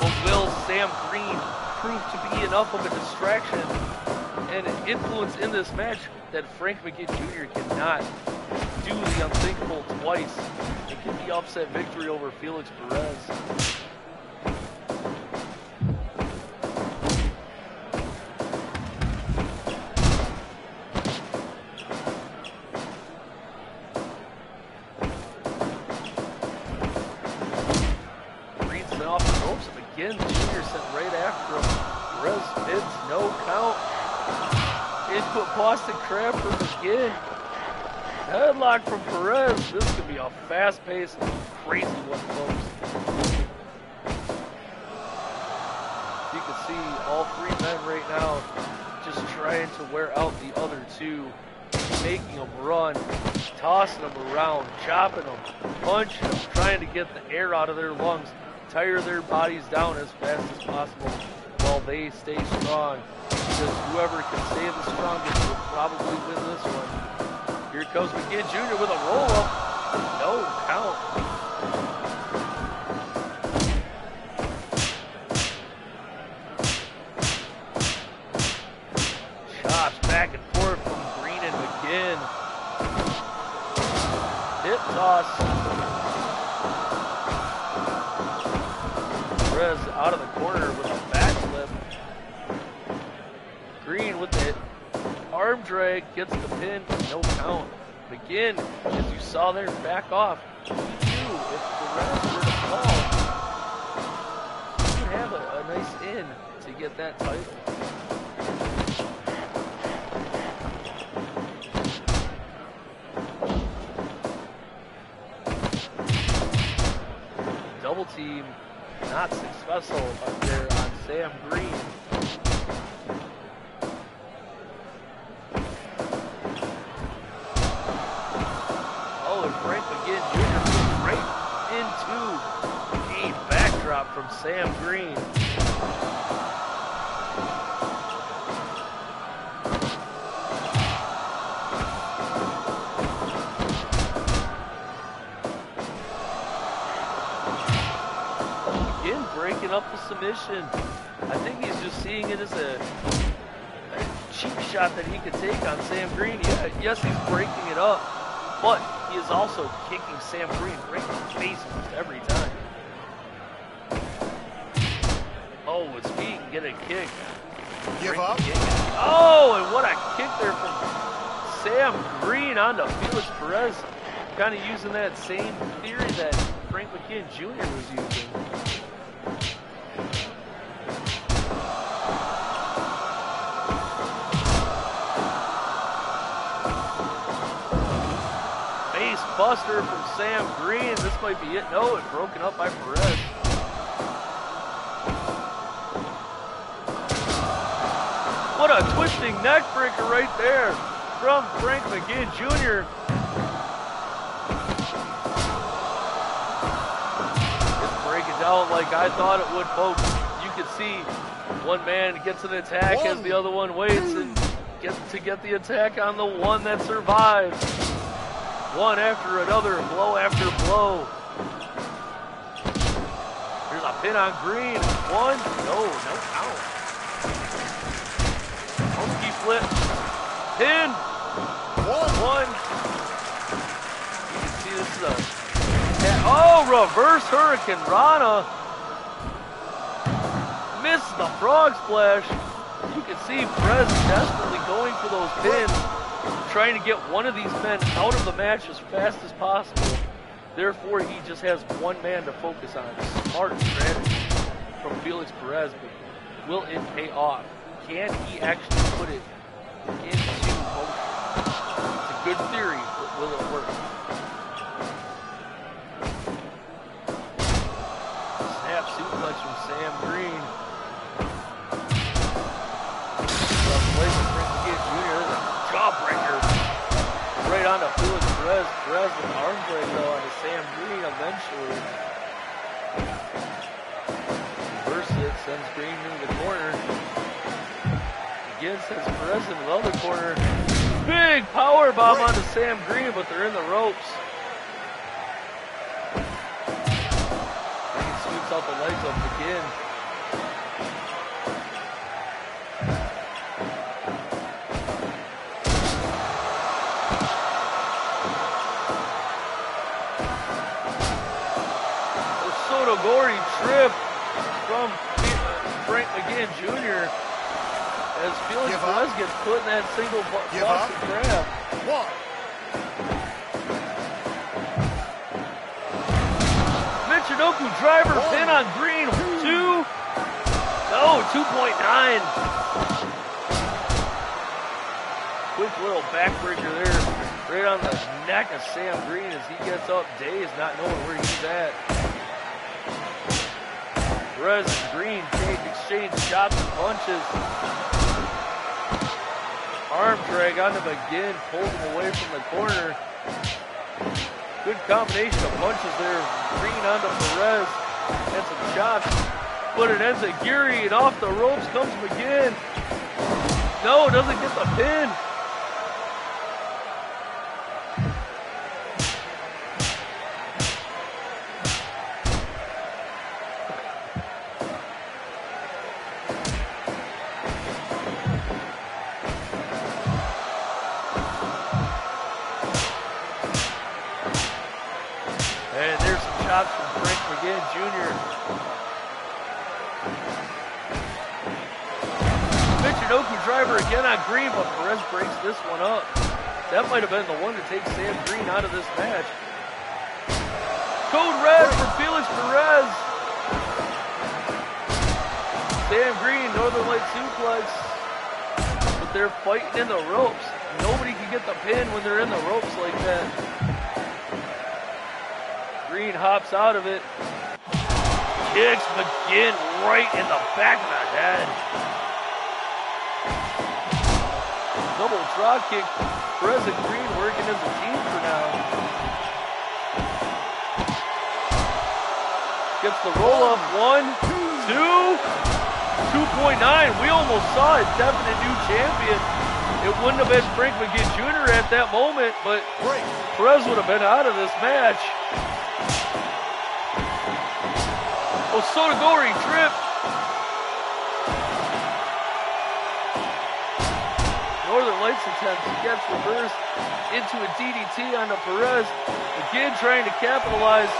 But will Sam Green prove to be enough of a distraction and an influence in this match that Frank McGinn Jr. cannot do the unthinkable twice and get the upset victory over Felix Perez? Again, Junior sent right after him. Perez bids, no count. Input Boston Crab for McGinn. Headlock from Perez. This could be a fast-paced, crazy one, folks. You can see all three men right now just trying to wear out the other two, making them run, tossing them around, chopping them, punching them, trying to get the air out of their lungs, tire their bodies down as fast as possible while they stay strong. Because whoever can stay the strongest will probably win this one. Here comes McGinn Jr. with a roll-up. No count. Chops back and forth from Green and McGinn. Hip toss. Perez out of the corner with a backflip. Green with the arm drag, gets the pin, no count. McGinn, as you saw there, back off. He knew if Perez were to fall, he would have a nice in to get that title. Double team. Not successful up there on Sam Green. Oh, and Frank McGinn Jr. goes right into a backdrop from Sam Green. Breaking up the submission. I think he's just seeing it as a cheap shot that he could take on Sam Green. Yeah, yes, he's breaking it up, but he is also kicking Sam Green right in the face almost every time. Oh, it's he can get a kick. Give up. Oh, and what a kick there from Sam Green onto Felix Perez. Kind of using that same theory that Frank McGinn Jr. was using. Buster from Sam Green. This might be it. No, it's broken up by Perez. What a twisting neck breaker right there from Frank McGinn Jr. Just break it down like I thought it would, folks. You can see one man gets an attack as the other one waits and gets to get the attack on the one that survives. One after another, blow after blow. Here's a pin on Green. One, no count. Monkey flip, pin, one. You can see this is a, reverse Hurricane Rana. Misses the frog splash. You can see Perez desperately going for those pins, trying to get one of these men out of the match as fast as possible. Therefore, he just has one man to focus on. Smart strategy from Felix Perez, but will it pay off? Can he actually put it into motion? It's a good theory, but will it work? Snap suplex from Sam Green. jawbreaker. Right onto Felix Perez. Perez with an arm drag though onto Sam Green eventually. Reverses it, sends Green into the corner. Again sends Perez into the other corner. Big power bomb onto Sam Green, but they're in the ropes. Green sweeps out the legs of McGinn. Gory trip from Frank McGinn Jr. as Felix Perez gets put in that single Boston grab. 1. Michinoku driver pin on Green. 2. No, 2.9. Quick little backbreaker there. Right on the neck of Sam Green as he gets up dazed, not knowing where he's at. Perez and Green exchange shots and punches. Arm drag onto McGinn, pulls him away from the corner. Good combination of punches there. Green onto Perez and some shots. But it ends at Geary, and off the ropes comes McGinn. No, doesn't get the pin. Jr. Michinoku driver again on Green, but Perez breaks this one up. That might have been the one to take Sam Green out of this match. Code red for Felix Perez. Sam Green, Northern Light suplex. But they're fighting in the ropes. Nobody can get the pin when they're in the ropes like that. Green hops out of it. Kicks McGinn right in the back of the head. Double drop kick. Perez and Green working as a team for now. Gets the roll up. 1, 2, 2.9. We almost saw a definite new champion. It wouldn't have been Frank McGinn Jr. at that moment, but Perez would have been out of this match. Osotogori trip. Northern Lights attempts gets reversed into a DDT onto Perez. Again trying to capitalize.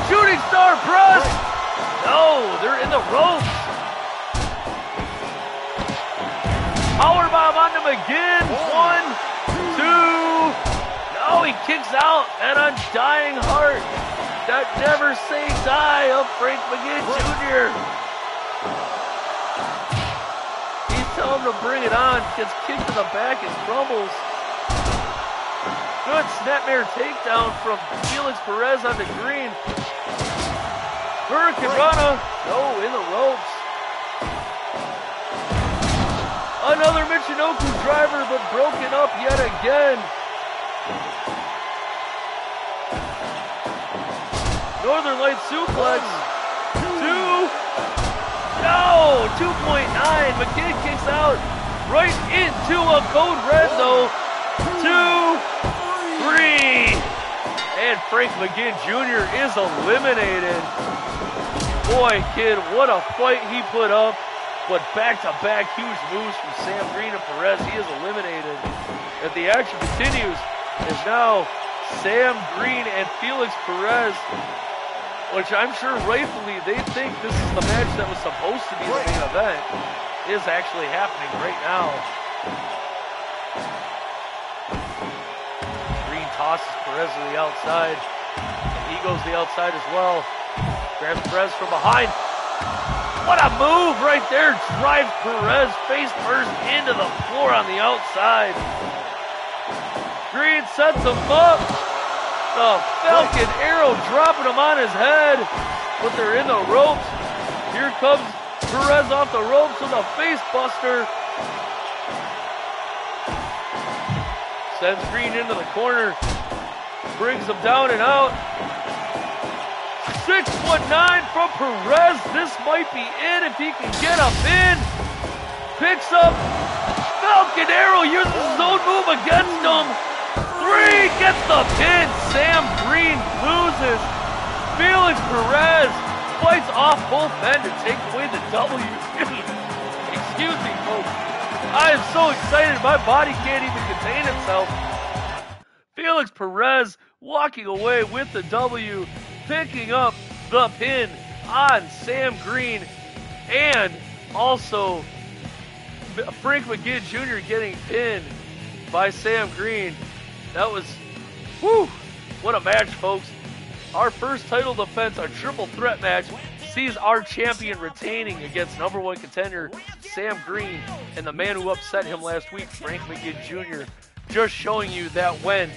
Shooting star press. No, they're in the ropes. Powerbomb onto McGinn. 1, 2. No, he kicks out. An undying heart. That never say die of Frank McGinn Jr. He's telling him to bring it on. Gets kicked to the back and crumbles. Good snapmare takedown from Felix Perez onto Green. Hurricane Rana. No, in the ropes. Another Michinoku driver, but broken up yet again. Northern Light suplex. 2. No, 2.9. McGinn kicks out right into a code red though. 2, 3. And Frank McGinn Jr. is eliminated. Boy, kid, what a fight he put up. But back-to-back huge moves from Sam Green and Perez. He is eliminated. And the action continues. Is now Sam Green and Felix Perez, which I'm sure rightfully they think this is the match that was supposed to be the main event, is actually happening right now. Green tosses Perez to the outside. And he goes to the outside as well. Grabs Perez from behind. What a move right there. Drives Perez face first into the floor on the outside. Green sets him up. The Falcon Arrow dropping him on his head. But they're in the ropes. Here comes Perez off the ropes with a face buster. Sends Green into the corner. Brings him down and out. 6'9" from Perez. This might be it if he can get a pin. Picks up. Falcon Arrow uses his own move against him. 3 gets the pin. Sam Green loses. Felix Perez fights off both men to take away the W. Excuse me, folks. I am so excited my body can't even contain itself. Felix Perez walking away with the W, picking up the pin on Sam Green, and also Frank McGinn Jr. getting pinned by Sam Green. That was, whew, what a match, folks. Our first title defense, our triple threat match, sees our champion retaining against number 1 contender Sam Green and the man who upset him last week, Frank McGinn Jr. Just showing you that when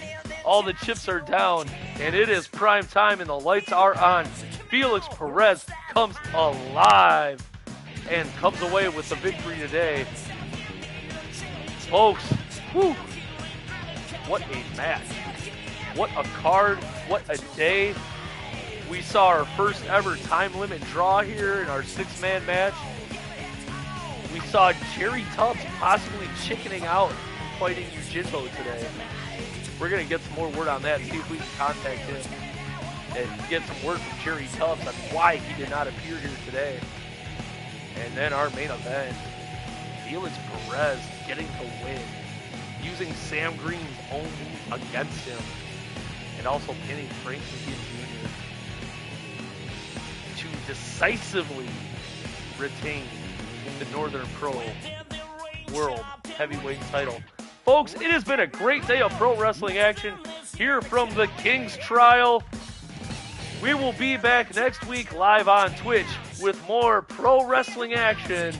all the chips are down and it is prime time and the lights are on, Felix Perez comes alive and comes away with the victory today. Folks, whew, what a match. What a card, what a day. We saw our first ever time limit draw here in our 6-man match. We saw Jerry Tubbs possibly chickening out and fighting Yujinbo today. We're going to get some more word on that and see if we can contact him and get some word from Jerry Tubbs on why he did not appear here today. And then our main event, Felix Perez getting the win, using Sam Green's own move against him, and also pinning Frank McGinn Jr. to decisively retain the Northern Pro World Heavyweight title. Folks, it has been a great day of pro wrestling action here from the King's Trial. We will be back next week live on Twitch with more pro wrestling action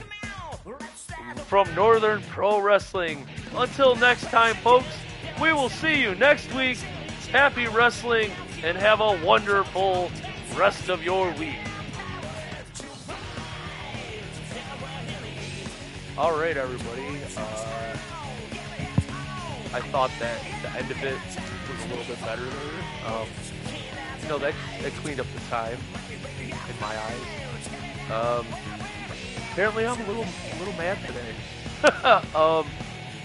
from Northern Pro Wrestling. Until next time, folks, we will see you next week. Happy wrestling and have a wonderful rest of your week. All right, everybody. I thought that the end of it was a little bit better there. You know, that cleaned up the time in my eyes. Apparently, I'm a little mad today.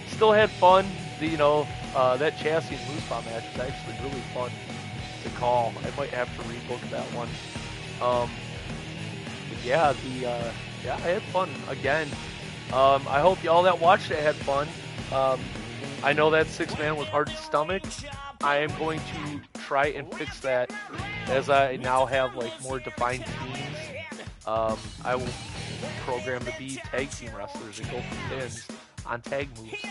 Still had fun. That Chassis and Moose Bomb match was actually really fun to call. I might have to rebook that one. But yeah, I had fun again. I hope y'all that watched it had fun. I know that 6-man was hard to stomach. I am going to try and fix that as I now have like more defined teams. I will program to be tag team wrestlers and go for pins on tag moves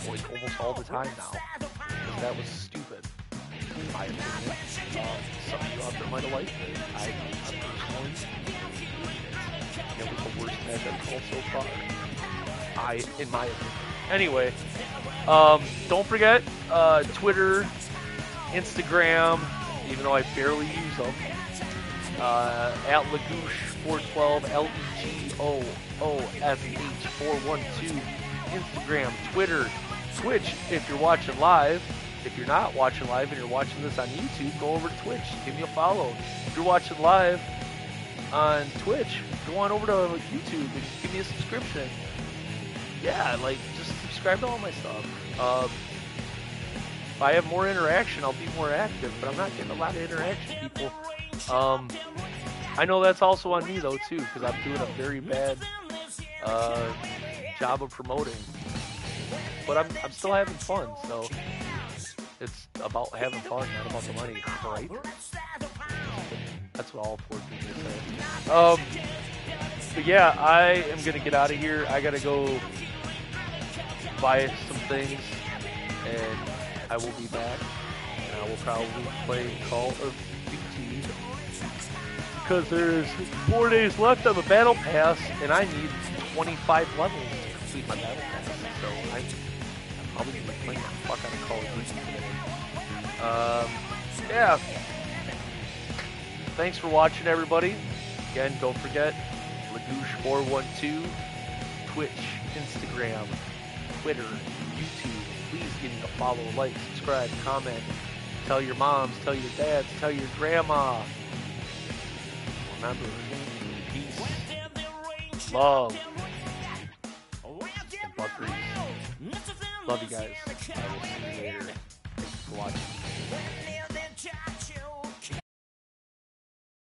like almost all the time now. Because that was stupid, in my opinion. Some of you out there might have liked it. I personally, it was the worst match I've called so far. In my opinion. Anyway, don't forget Twitter, Instagram, even though I barely use them, at Legoosh412, LEGOOSH412, Instagram, Twitter, Twitch if you're watching live. If you're not watching live and you're watching this on YouTube, go over to Twitch, give me a follow. If you're watching live on Twitch, go on over to YouTube and give me a subscription. Yeah, just subscribe to all my stuff. If I have more interaction, I'll be more active, but I'm not getting a lot of interaction, people. I know that's also on me, though, too, because I'm doing a very bad job of promoting. But I'm still having fun, so it's about having fun, not about the money, right? That's what all poor people say. But yeah, I am going to get out of here. I got to go buy some things, and I will be back, and I will probably play Call of Duty, because there's 4 days left of a battle pass, and I need 25 levels to complete my battle pass, so I'm probably going to be playing the fuck out of Call of Duty today. Yeah. Thanks for watching, everybody. Again, don't forget, Legoosh412, Twitch, Instagram, Twitter, YouTube, please give me a follow, like, subscribe, comment. Tell your moms, tell your dads, tell your grandma. Remember, peace, love, and buckeries. Love you guys. I will see you later. Thank you for watching.